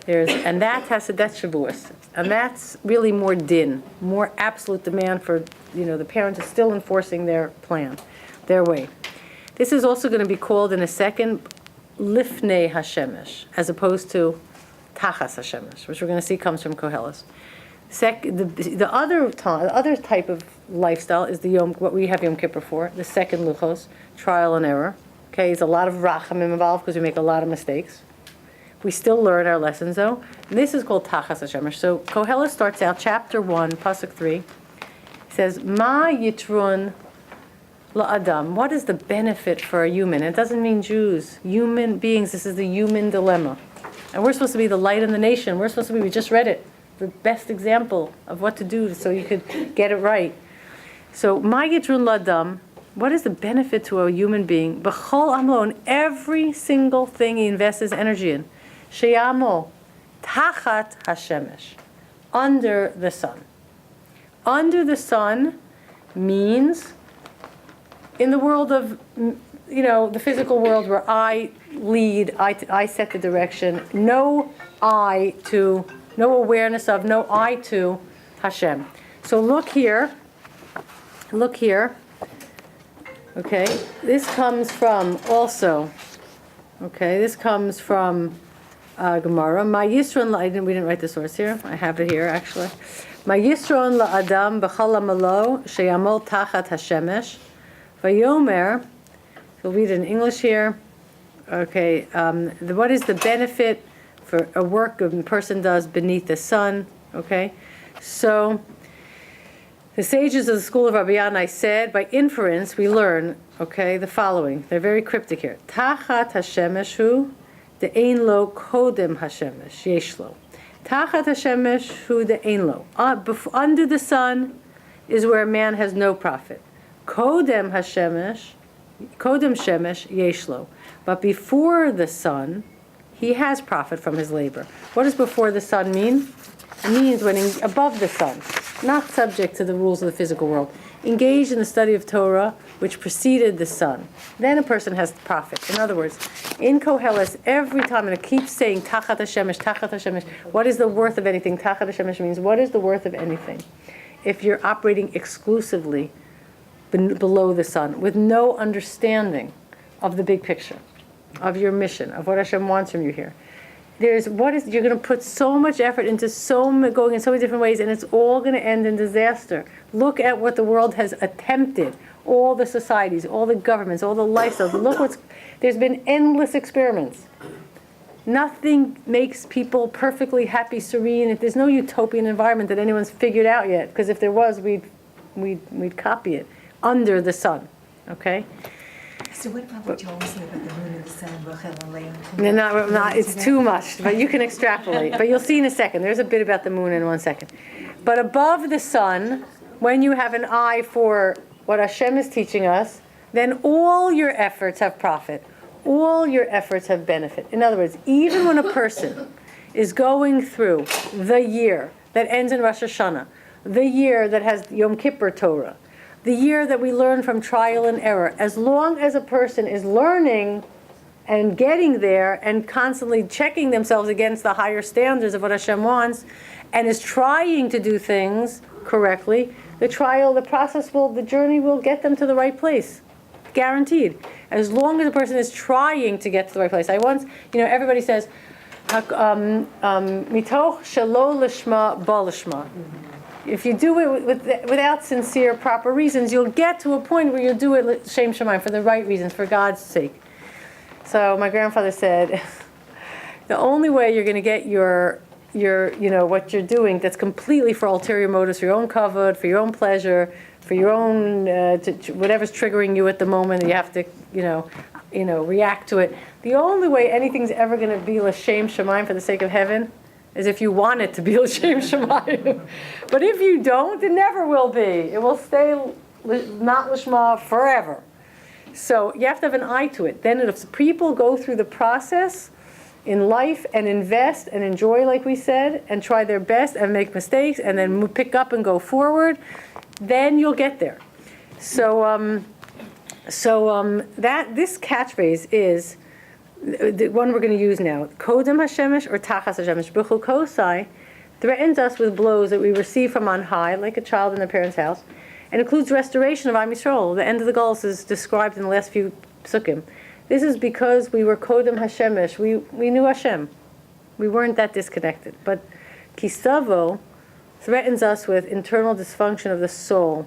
That's Shavuos. And that's really more din, more absolute demand for, the parent is still enforcing their plan, their way. This is also going to be called in a second lifnei Hashemesh, as opposed to Tachat Hashemesh, which we're going to see comes from Koheles. The other type of lifestyle is what we have Yom Kippur for, the second Luchos, trial and error. Okay, there's a lot of rachamim involved because we make a lot of mistakes. We still learn our lessons though. And this is called Tachat Hashemesh. So Koheles starts out, chapter 1, pasuk 3. It says, Ma yitrun la'adam. What is the benefit for a human? It doesn't mean Jews. Human beings, this is the human dilemma. And we're supposed to be the light in the nation. We're supposed to be, we just read it, the best example of what to do so you could get it right. So, Ma yitrun la'adam, what is the benefit to a human being? B'chol amlo, in every single thing he invests his energy in. Sheyamo, Tachat Hashemesh, under the sun. Under the sun means in the world of, the physical world where I lead, I set the direction, no awareness of, no eye to Hashem. So look here, okay, this comes from Gemara. My Yisron, we didn't write the source here, I have it here actually. My Yisron la'adam b'chol amalo sheyamol tachat Hashemesh. Vayomer, we'll read it in English here. Okay, what is the benefit for a work a person does beneath the sun? Okay, so the sages of the school of Rabbi Yanai said, by inference we learn, the following. They're very cryptic here. Tachat Hashemesh hu de'ein lo kodem Hashemesh yesh lo. Tachat Hashemesh hu de'ein lo. Under the sun is where a man has no profit. Kodem Shemesh Yeshlo. But before the sun, he has profit from his labor. What does before the sun mean? It means when above the sun, not subject to the rules of the physical world. Engaged in the study of Torah, which preceded the sun. Then a person has profit. In other words, in Koheles, every time, and it keeps saying, Tachat Hashemesh, Tachat Hashemesh, what is the worth of anything? Tachat Hashemesh means, what is the worth of anything? If you're operating exclusively below the sun, with no understanding of the big picture, of your mission, of what Hashem wants from you here. You're going to put so much effort into going in so many different ways, and it's all going to end in disaster. Look at what the world has attempted, all the societies, all the governments, all the lifestyles. There's been endless experiments. Nothing makes people perfectly happy, serene. There's no utopian environment that anyone's figured out yet, because if there was, we'd copy it under the sun. Okay? So what about what you always say about the moon and the sun, Rachel and Leah? No, not, it's too much, but you can extrapolate. But you'll see in a second. There's a bit about the moon in 1 second. But above the sun, when you have an eye for what Hashem is teaching us, then all your efforts have profit. All your efforts have benefit. In other words, even when a person is going through the year that ends in Rosh Hashanah, the year that has Yom Kippur Torah, the year that we learn from trial and error, as long as a person is learning and getting there and constantly checking themselves against the higher standards of what Hashem wants and is trying to do things correctly, the journey will get them to the right place. Guaranteed. As long as a person is trying to get to the right place. Everybody says, mitoch shelo lishma ba lishma. If you do it without sincere, proper reasons, you'll get to a point where you'll do it shem shamayim, for the right reasons, for God's sake. So my grandfather said, the only way you're going to get your what you're doing that's completely for ulterior motives, for your own kavod, for your own pleasure, for your own whatever's triggering you at the moment, you have to react to it. The only way anything's ever going to be l'shem shamayim for the sake of heaven is if you want it to be l'shem shamayim. But if you don't, it never will be. It will stay not l'shma forever. So you have to have an eye to it. Then if people go through the process in life and invest and enjoy, like we said, and try their best and make mistakes and then pick up and go forward, then you'll get there. So this catchphrase is the one we're going to use now. Kodem Hashemesh or Tachat Hashemesh. Bechukotai threatens us with blows that we receive from on high, like a child in their parents' house, and includes restoration of Am Yisrael. The end of the goals is described in the last few psukim. This is because we were Kodem Hashemesh. We knew Hashem. We weren't that disconnected. But Ki Tavo threatens us with internal dysfunction of the soul.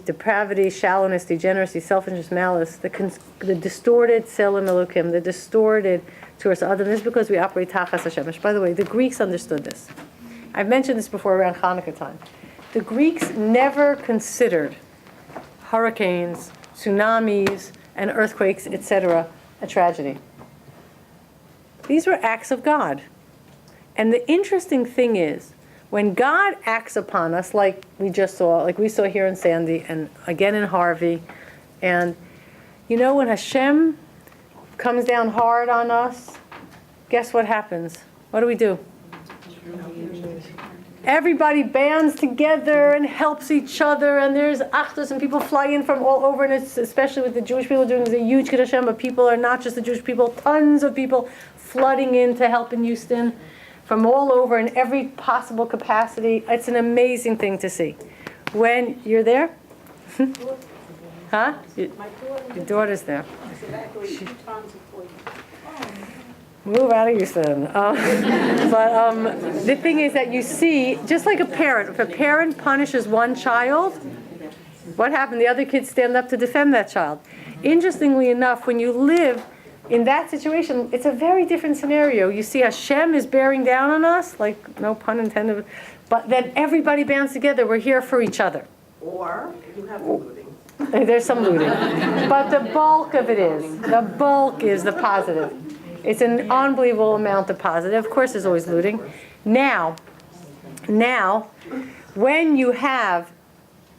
Depravity, shallowness, degeneracy, selfishness, malice, the distorted Selim Elokim, the distorted Tourist Adam. This is because we operate Tachat Hashemesh. By the way, the Greeks understood this. I've mentioned this before around Hanukkah time. The Greeks never considered hurricanes, tsunamis, and earthquakes, etc., a tragedy. These were acts of God. And the interesting thing is, when God acts upon us, like we saw here in Sandy, and again in Harvey, and when Hashem comes down hard on us, guess what happens? What do? Everybody bands together and helps each other, and there's achdus, and people fly in from all over, and it's especially with the Jewish people doing a huge Kiddush Hashem, but people are not just the Jewish people, tons of people flooding in to help in Houston from all over in every possible capacity. It's an amazing thing to see. When you're there? Huh? Your daughter's there. Move out of Houston. But the thing is that you see, just like a parent, if a parent punishes one child, what happened? The other kids stand up to defend that child. Interestingly enough, when you live in that situation, it's a very different scenario. You see Hashem is bearing down on us, like no pun intended, but then everybody bands together. We're here for each other. Or you have looting. There's some looting. But the bulk is the positive. It's an unbelievable amount of positive. Of course, there's always looting. Now, when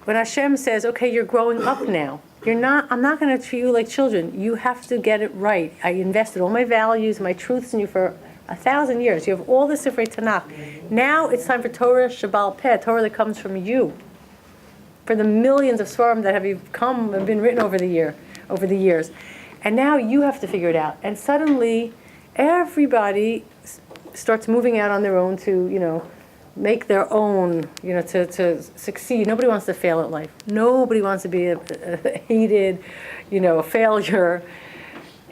Hashem says, okay, you're growing up now. I'm not going to treat you like children. You have to get it right. I invested all my values, my truths in you for 1,000 years. You have all the Sifrei Tanakh. Now it's time for Torah Shabbal Peh, Torah that comes from you. For the millions of Svarim that have been written over the years. And now you have to figure it out. And suddenly, everybody starts moving out on their own to, make their own, to succeed. Nobody wants to fail at life. Nobody wants to be a hated, a failure.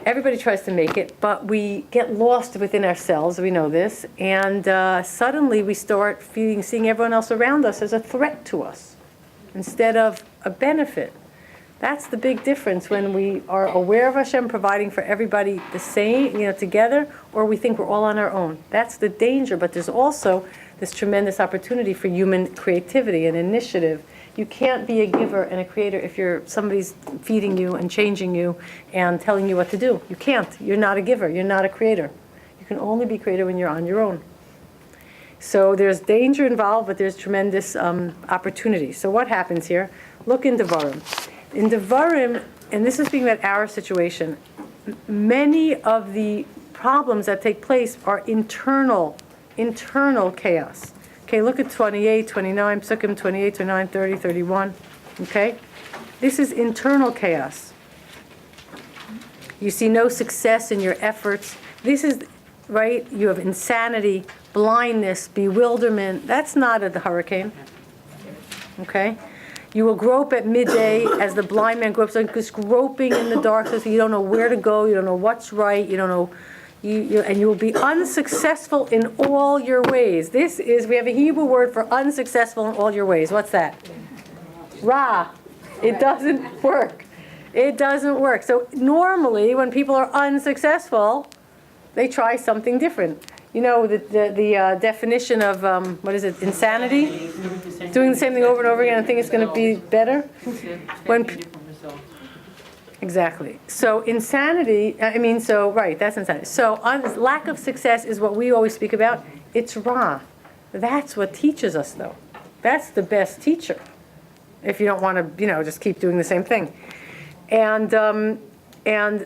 Everybody tries to make it, but we get lost within ourselves. We know this. And suddenly we start seeing everyone else around us as a threat to us instead of a benefit. That's the big difference when we are aware of Hashem providing for everybody the same, together, or we think we're all on our own. That's the danger, but there's also this tremendous opportunity for human creativity and initiative. You can't be a giver and a creator if somebody's feeding you and changing you and telling you what to do. You can't. You're not a giver. You're not a creator. You can only be creator when you're on your own. So there's danger involved, but there's tremendous opportunity. So what happens here? Look in Devarim. In Devarim, and this is speaking about our situation, many of the problems that take place are internal chaos. Okay, look at 28, 29, Psukim 28, 29, 30, 31. Okay? This is internal chaos. You see no success in your efforts. This is, right, you have insanity, blindness, bewilderment. That's not a hurricane. Okay? You will grope at midday as the blind man gropes, like just groping in the darkness. You don't know where to go. You don't know what's right. You don't know. And you will be unsuccessful in all your ways. We have a Hebrew word for unsuccessful in all your ways. What's that? Ra. It doesn't work. It doesn't work. So normally when people are unsuccessful, they try something different. The definition of, insanity? Doing the same thing over and over again and think it's going to be better? Exactly. So insanity, that's insanity. So lack of success is what we always speak about. It's Ra. That's what teaches us, though. That's the best teacher. If you don't want to, just keep doing the same thing. And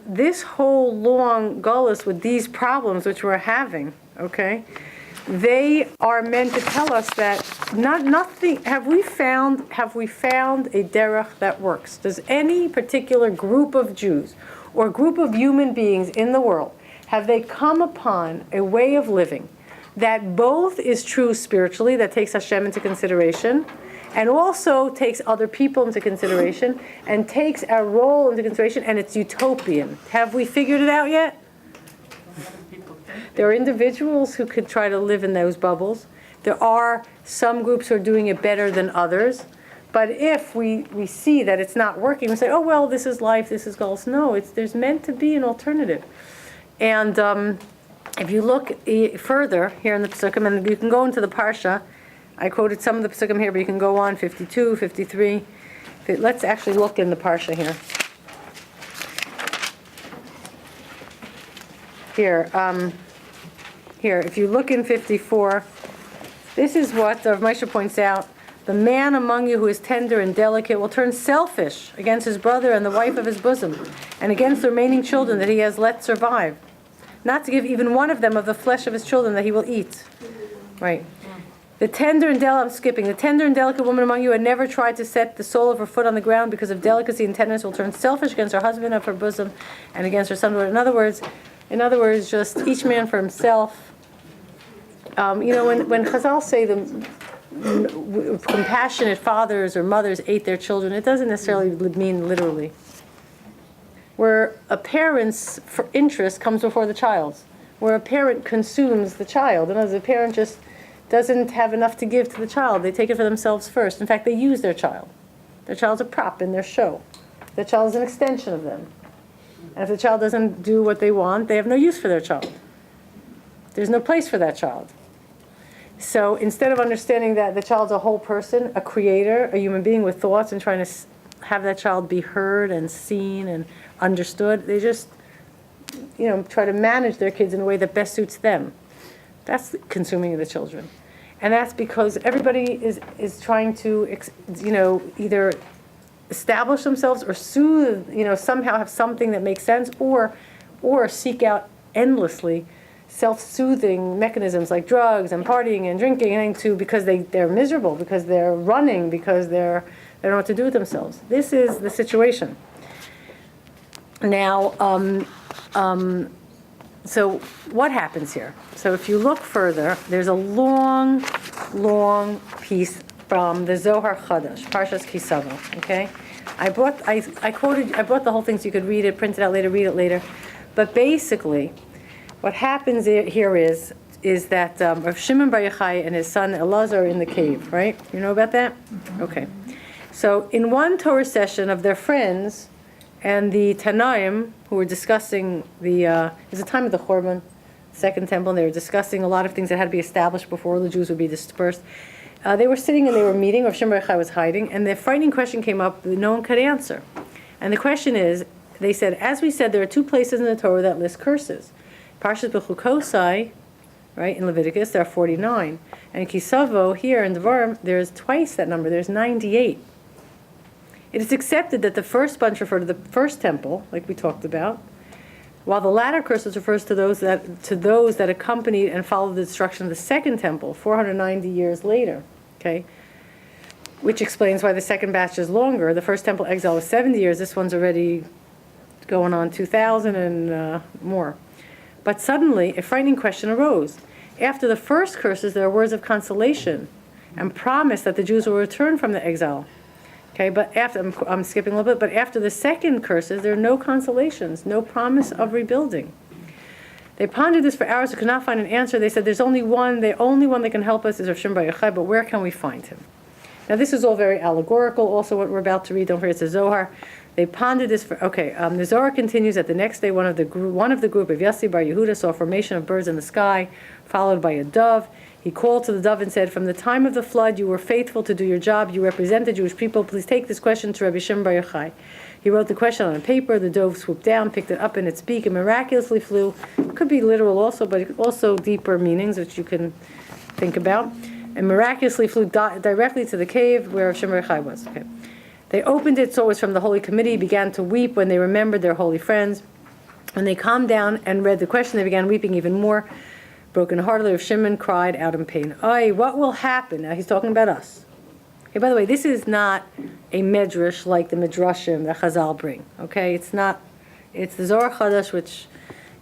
this whole long gullus with these problems which we're having, okay, they are meant to tell us that nothing. Have we found a derech that works? Does any particular group of Jews or group of human beings in the world, have they come upon a way of living that both is true spiritually, that takes Hashem into consideration, and also takes other people into consideration, and takes our role into consideration, and it's utopian? Have we figured it out yet? There are individuals who could try to live in those bubbles. There are some groups who are doing it better than others. But if we see that it's not working, we say, oh, well, this is life, this is goals. No, there's meant to be an alternative. And if you look further here in the Psukim, and you can go into the Parsha, I quoted some of the Psukim here, but you can go on, 52, 53. Let's actually look in the Parsha here. Here, if you look in 54, this is what Rav Moshe points out. The man among you who is tender and delicate will turn selfish against his brother and the wife of his bosom, and against the remaining children that he has let survive, not to give even one of them of the flesh of his children that he will eat. Right. The tender and delicate woman among you had never tried to set the sole of her foot on the ground because of delicacy and tenderness will turn selfish against her husband of her bosom and against her son. In other words, just each man for himself. When Chazal say the compassionate fathers or mothers ate their children, it doesn't necessarily mean literally. Where a parent's interest comes before the child's, where a parent consumes the child. In other words, a parent just doesn't have enough to give to the child. They take it for themselves first. In fact, they use their child. Their child's a prop in their show. Their child is an extension of them. And if the child doesn't do what they want, they have no use for their child. There's no place for that child. So instead of understanding that the child's a whole person, a creator, a human being with thoughts, and trying to have that child be heard and seen and understood, they just, try to manage their kids in a way that best suits them. That's the consuming of the children. And that's because everybody is trying to, either establish themselves or soothe, somehow have something that makes sense, or seek out endlessly self-soothing mechanisms like drugs and partying and drinking and because they're miserable, because they're running, because they don't know what to do with themselves. This is the situation. Now, so what happens here? So if you look further, there's a long, long piece from the Zohar Chadash, Parshas Ki Tavo. Okay, I brought the whole thing so you could read it, print it out later, read it later. But basically, what happens here is that Rav Shimon Bar Yochai and his son Elazar are in the cave, right? You know about that? Okay. So in one Torah session of their friends and the Tanaim, who were discussing it was the time of the Churban, Second Temple, and they were discussing a lot of things that had to be established before the Jews would be dispersed. They were sitting and they were meeting, Rav Shimon Bar Yochai was hiding, and the frightening question came up that no one could answer. And the question is, they said, as we said, there are two places in the Torah that list curses. Parshas Bechukotai, right, in Leviticus, there are 49. And in Ki Tavo, here in Devarim, there's twice that number, there's 98. It is accepted that the first bunch refer to the first temple, like we talked about, while the latter curses refers to those that accompanied and followed the destruction of the second temple 490 years later. Okay, which explains why the second batch is longer. The first temple exile was 70 years. This one's already going on 2,000 and more. But suddenly, a frightening question arose. After the first curses, there are words of consolation and promise that the Jews will return from the exile. Okay, but after, I'm skipping a little bit, but after the second curses, there are no consolations, no promise of rebuilding. They pondered this for hours, but could not find an answer. They said, there's only one, the only one that can help us is Rav Shimon Bar Yochai, but where can we find him? Now this is all very allegorical, also what we're about to read, don't forget it's the Zohar. They pondered this for, the Zohar continues that the next day one of the group of Yossi Bar Yehuda saw a formation of birds in the sky, followed by a dove. He called to the dove and said, from the time of the flood you were faithful to do your job, you represent the Jewish people, please take this question to Rabbi Shimon Bar Yochai. He wrote the question on a paper, the dove swooped down, picked it up in its beak, and miraculously flew. It could be literal also, but also deeper meanings which you can think about. And miraculously flew directly to the cave where Hashem and Am was. Okay. They opened it, saw it was from the Holy Committee, began to weep when they remembered their holy friends. When they calmed down and read the question, they began weeping even more. Broken-heartedly, Rav Shimon cried out in pain. Ay, what will happen? Now he's talking about us. Okay, by the way, this is not a medrash like the midrashim that Chazal bring. Okay, it's not. It's the Zohar Chadash, which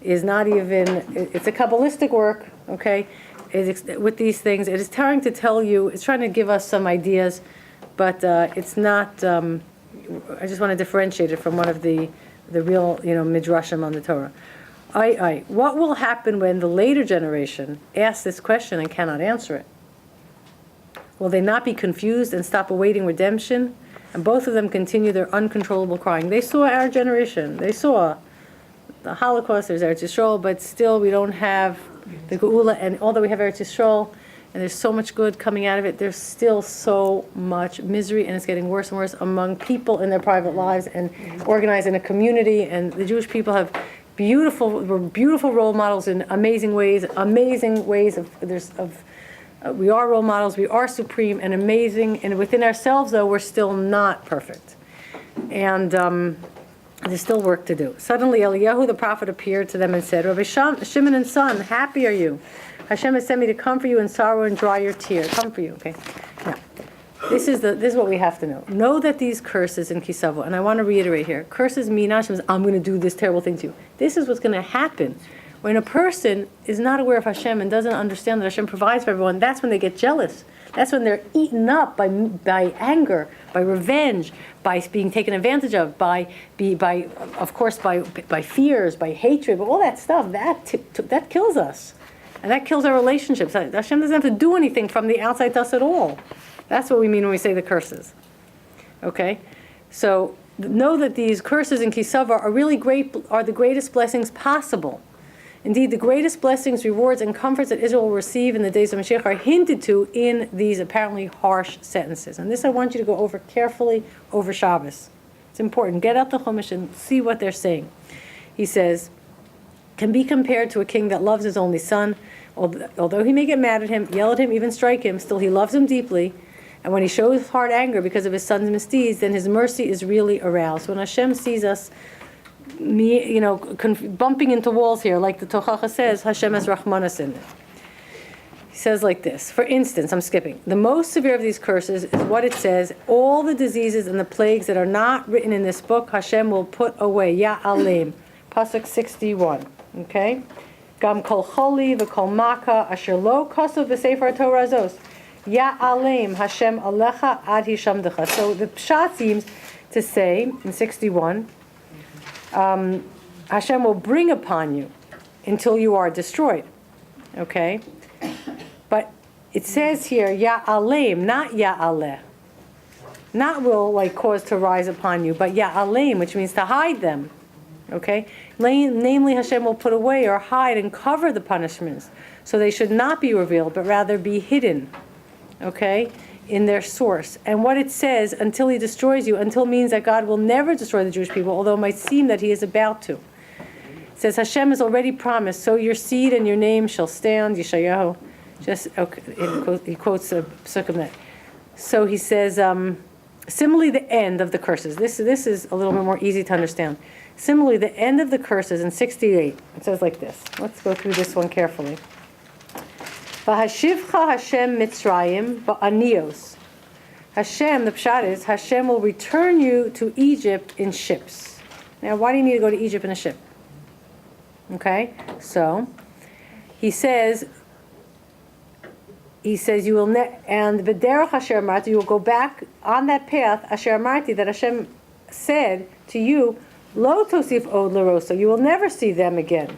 is not even. It's a Kabbalistic work. Okay, with these things, it is trying to tell you. It's trying to give us some ideas, but it's not. I just want to differentiate it from one of the real, midrashim on the Torah. What will happen when the later generation asks this question and cannot answer it? Will they not be confused and stop awaiting redemption? And both of them continue their uncontrollable crying. They saw our generation. They saw the Holocaust. There's Eretz Yisrael, but still we don't have the Geula. And although we have Eretz Yisrael, and there's so much good coming out of it, there's still so much misery, and it's getting worse and worse among people in their private lives and organized in a community. And the Jewish people have beautiful role models in amazing ways we are role models, we are supreme and amazing, and within ourselves, though, we're still not perfect. And there's still work to do. Suddenly, Eliyahu the prophet appeared to them and said, Rabbi Shimon and son, happy are you. Hashem has sent me to comfort you in sorrow and dry your tears. Comfort you, okay? Now, this is what we have to know. Know that these curses in Ki Tavo, and I want to reiterate here, curses mean not Hashem says, I'm going to do this terrible thing to you. This is what's going to happen. When a person is not aware of Hashem and doesn't understand that Hashem provides for everyone, that's when they get jealous. That's when they're eaten up by anger, by revenge, by being taken advantage of, by fears, by hatred, but all that stuff, that kills us. And that kills our relationships. Hashem doesn't have to do anything from the outside to us at all. That's what we mean when we say the curses. Okay? So know that these curses in Ki Tavo are the greatest blessings possible. Indeed, the greatest blessings, rewards, and comforts that Israel will receive in the days of Mashiach are hinted to in these apparently harsh sentences. And this I want you to go over carefully over Shabbos. It's important. Get out the Chumash and see what they're saying. He says, can be compared to a king that loves his only son. Although he may get mad at him, yell at him, even strike him, still he loves him deeply. And when he shows hard anger because of his son's misdeeds, then his mercy is really aroused. When Hashem sees us bumping into walls here, like the Tochacha says, Hashem has Rahmanas in it. He says like this. For instance, I'm skipping. The most severe of these curses is what it says, all the diseases and the plagues that are not written in this book, Hashem will put away. Ya Alim. Pasuk 61. Okay? Gam kol choli v'kol maka asher lo kosov v'sefer Torah zos. Ya Alim Hashem alecha ad hishamdecha. So the Pshat seems to say, in 61, Hashem will bring upon you until you are destroyed. Okay? But it says here, Ya Alim, not Ya Aleh. not will like cause to rise upon you, but ya'aleim, which means to hide them. Okay? Namely, Hashem will put away or hide and cover the punishments, so they should not be revealed, but rather be hidden. Okay? In their source. And what it says, until he destroys you, until means that God will never destroy the Jewish people, although it might seem that he is about to. It says, Hashem has already promised, so your seed and your name shall stand, Yeshayahu. Just, okay, he quotes a psukim that. So he says, similarly the end of the curses. This is a little bit more easy to understand. Similarly, the end of the curses in 68, it says like this. Let's go through this one carefully. V'hashivcha Hashem Mitzrayim ba'anios. Hashem, the pshat is, Hashem will return you to Egypt in ships. Now, why do you need to go to Egypt in a ship? Okay, so he says you will and v'derech Asher Amarti, you will go back on that path Asher Amarti that Hashem said to you, Lo tosif od larosa, you will never see them again.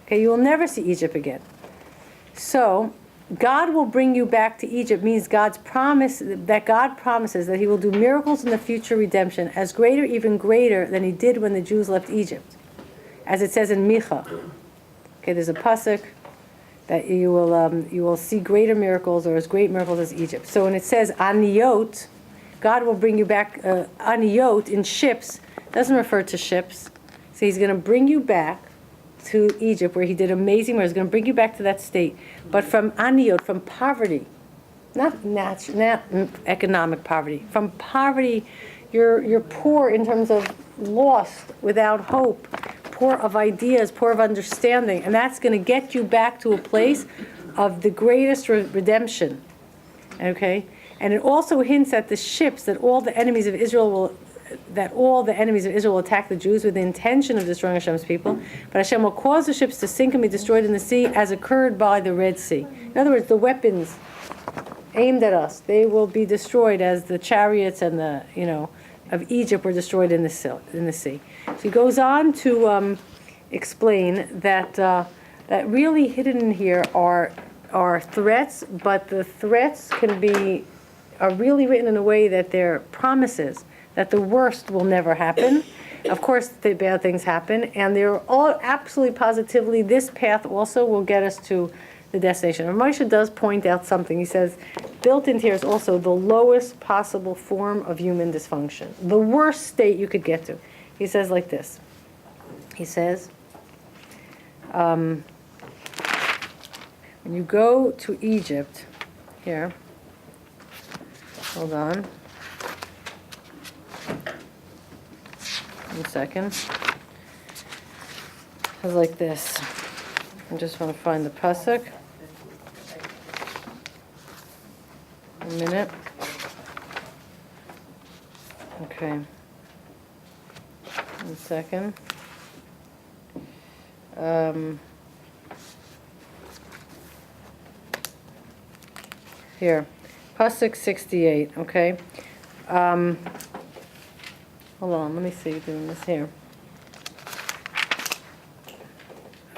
Okay, you will never see Egypt again. So God will bring you back to Egypt means God's promise, that God promises that he will do miracles in the future redemption as greater, even greater than he did when the Jews left Egypt. As it says in Micha. Okay, there's a pasuk that you will see greater miracles or as great miracles as Egypt. So when it says aniyot, God will bring you back, aniyot in ships, doesn't refer to ships. So he's going to bring you back to Egypt where he did amazing miracles. He's going to bring you back to that state. But from aniyot, from poverty, not economic poverty, from poverty, you're poor in terms of lost, without hope, poor of ideas, poor of understanding, and that's going to get you back to a place of the greatest redemption. Okay, and it also hints at the ships that all the enemies of Israel will attack the Jews with the intention of destroying Hashem's people, but Hashem will cause the ships to sink and be destroyed in the sea, as occurred by the Red Sea. In other words, the weapons aimed at us, they will be destroyed as the chariots and the of Egypt were destroyed in the sea. So he goes on to explain that that really hidden in here are threats, but the threats are really written in a way that they're promises that the worst will never happen. Of course, the bad things happen, and they're all absolutely positively. This path also will get us to the destination. And Moshe does point out something. He says, built into here is also the lowest possible form of human dysfunction, the worst state you could get to. He says like this. He says, when you go to Egypt, here, hold on, 1 second. It says like this. I just want to find the pasuk. A minute. Okay. 1 second. Here. Pasuk 68, okay? Hold on, let me see, doing this here.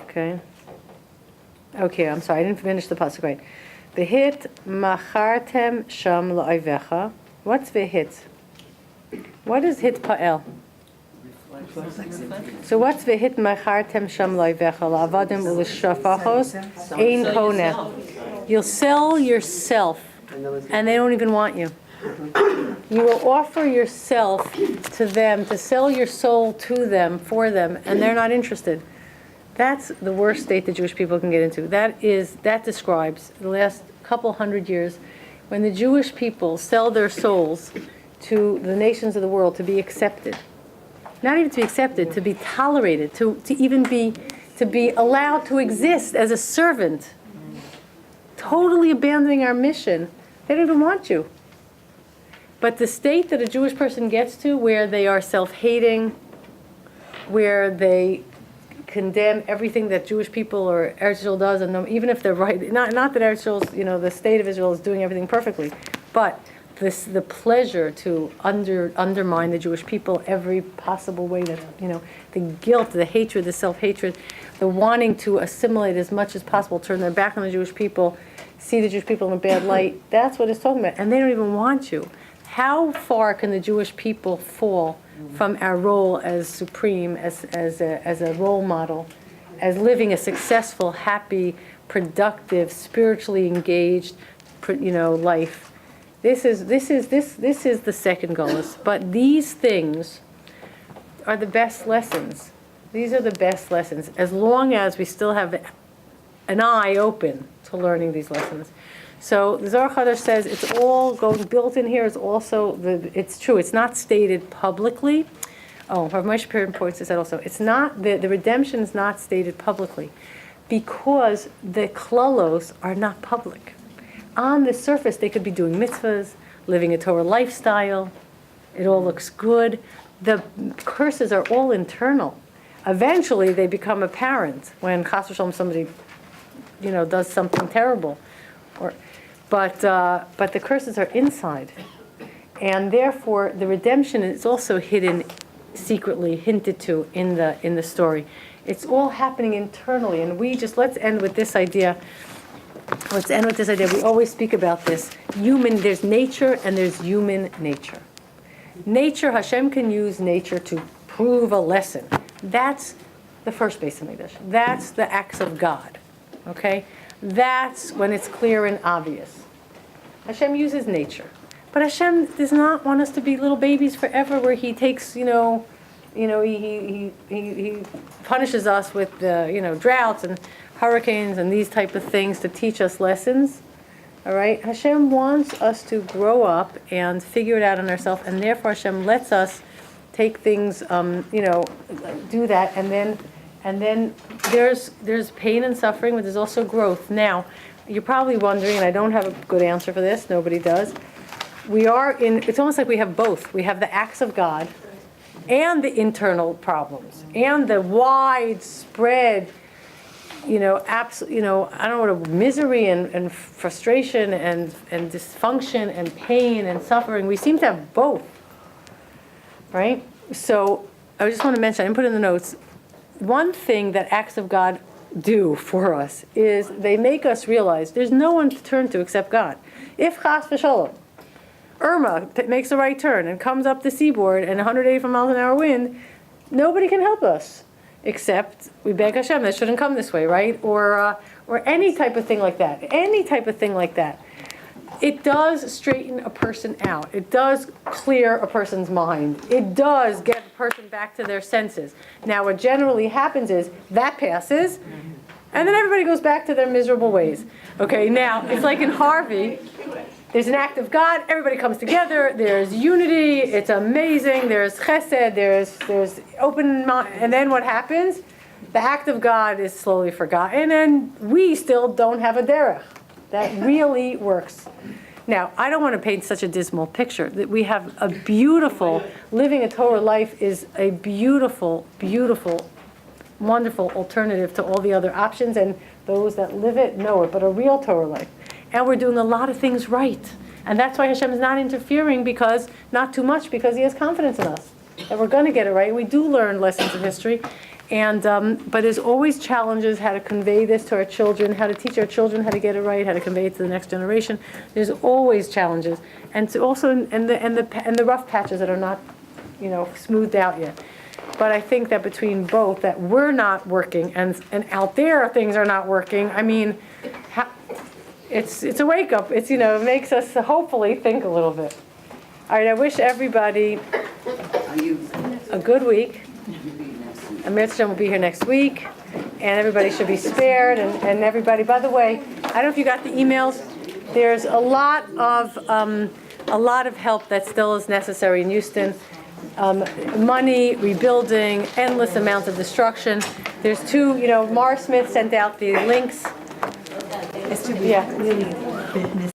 Okay. Okay, I'm sorry, I didn't finish the pasuk right. V'hit machartem sham la'ovecha. What's v'hit? What is hit pa'el? So what's v'hit machartem sham la'ovecha la'avadim u'l'shafachos ein koneh. You'll sell yourself, and they don't even want you. You will offer yourself to them, to sell your soul to them, for them, and they're not interested. That's the worst state the Jewish people can get into. That describes the last couple hundred years when the Jewish people sell their souls to the nations of the world to be accepted. Not even to be accepted, to be tolerated, to be allowed to exist as a servant. Totally abandoning our mission. They don't even want you. But the state that a Jewish person gets to, where they are self-hating, where they condemn everything that Jewish people or Eretz Israel does, and even if they're right, not that Eretz Israel's, the state of Israel is doing everything perfectly, but the pleasure to undermine the Jewish people every possible way that, the guilt, the hatred, the self-hatred, the wanting to assimilate as much as possible, turn their back on the Jewish people, see the Jewish people in a bad light, that's what it's talking about. And they don't even want you. how far can the Jewish people fall from our role as supreme, as a role model, as living a successful, happy, productive, spiritually engaged, life. This is the second goals. But these things are the best lessons. These are the best lessons, as long as we still have an eye open to learning these lessons. So the Zohar Chadash says it's all built in here is also, it's true, it's not stated publicly. Oh, Rav Moshe Pirin points this out also. It's not, the redemption is not stated publicly because the klalos are not public. On the surface, they could be doing mitzvahs, living a Torah lifestyle. It all looks good. The curses are all internal. Eventually, they become apparent when chas v'shalom somebody, does something terrible, but the curses are inside, and therefore the redemption is also hidden, secretly hinted to in the story. It's all happening internally, and let's end with this idea. We always speak about this. There's nature and there's human nature. Nature, Hashem can use nature to prove a lesson. That's the first base of Mikdash. That's the acts of God. Okay? That's when it's clear and obvious. Hashem uses nature. But Hashem does not want us to be little babies forever where he takes, he punishes us with, droughts and hurricanes and these type of things to teach us lessons. All right? Hashem wants us to grow up and figure it out on ourselves, and therefore Hashem lets us take things, do that, and then there's pain and suffering, but there's also growth. Now, you're probably wondering, and I don't have a good answer for this, nobody does. It's almost like we have both. We have the acts of God and the internal problems and the widespread, I don't know, misery and frustration and dysfunction and pain and suffering. We seem to have both, right? So I just want to mention, I didn't put it in the notes, one thing that acts of God do for us is they make us realize there's no one to turn to except God. If chas v'shalom, Irma makes a right turn and comes up the seaboard and 185 miles an hour wind, nobody can help us except we beg Hashem that shouldn't come this way, right? Or any type of thing like that. Any type of thing like that. It does straighten a person out. It does clear a person's mind. It does get a person back to their senses. Now, what generally happens is that passes, and then everybody goes back to their miserable ways. Okay, now, it's like in Harvey, there's an act of God, everybody comes together, there's unity, it's amazing, there's chesed, there's open mind, and then what happens? The act of God is slowly forgotten, and we still don't have a derech that really works. Now, I don't want to paint such a dismal picture. That we have a beautiful, living a Torah life is a beautiful, beautiful, wonderful alternative to all the other options, and those that live it know it, but a real Torah life. And we're doing a lot of things right. And that's why Hashem is not interfering, not too much, because he has confidence in us, that we're going to get it right. We do learn lessons of history. And but there's always challenges how to convey this to our children, how to teach our children how to get it right, how to convey it to the next generation. There's always challenges, and so also and the rough patches that are not, smoothed out yet. But I think that between both, that we're not working, and out there things are not working. I mean, it's a wake up. It makes us hopefully think a little bit. All right, I wish everybody a good week. Amir Tzadam will be here next week, and everybody should be spared. And everybody, by the way, I don't know if you got the emails. There's a lot of help that still is necessary in Houston. Money, rebuilding, endless amounts of destruction. There's two. Mara Smith sent out the links. It's to be really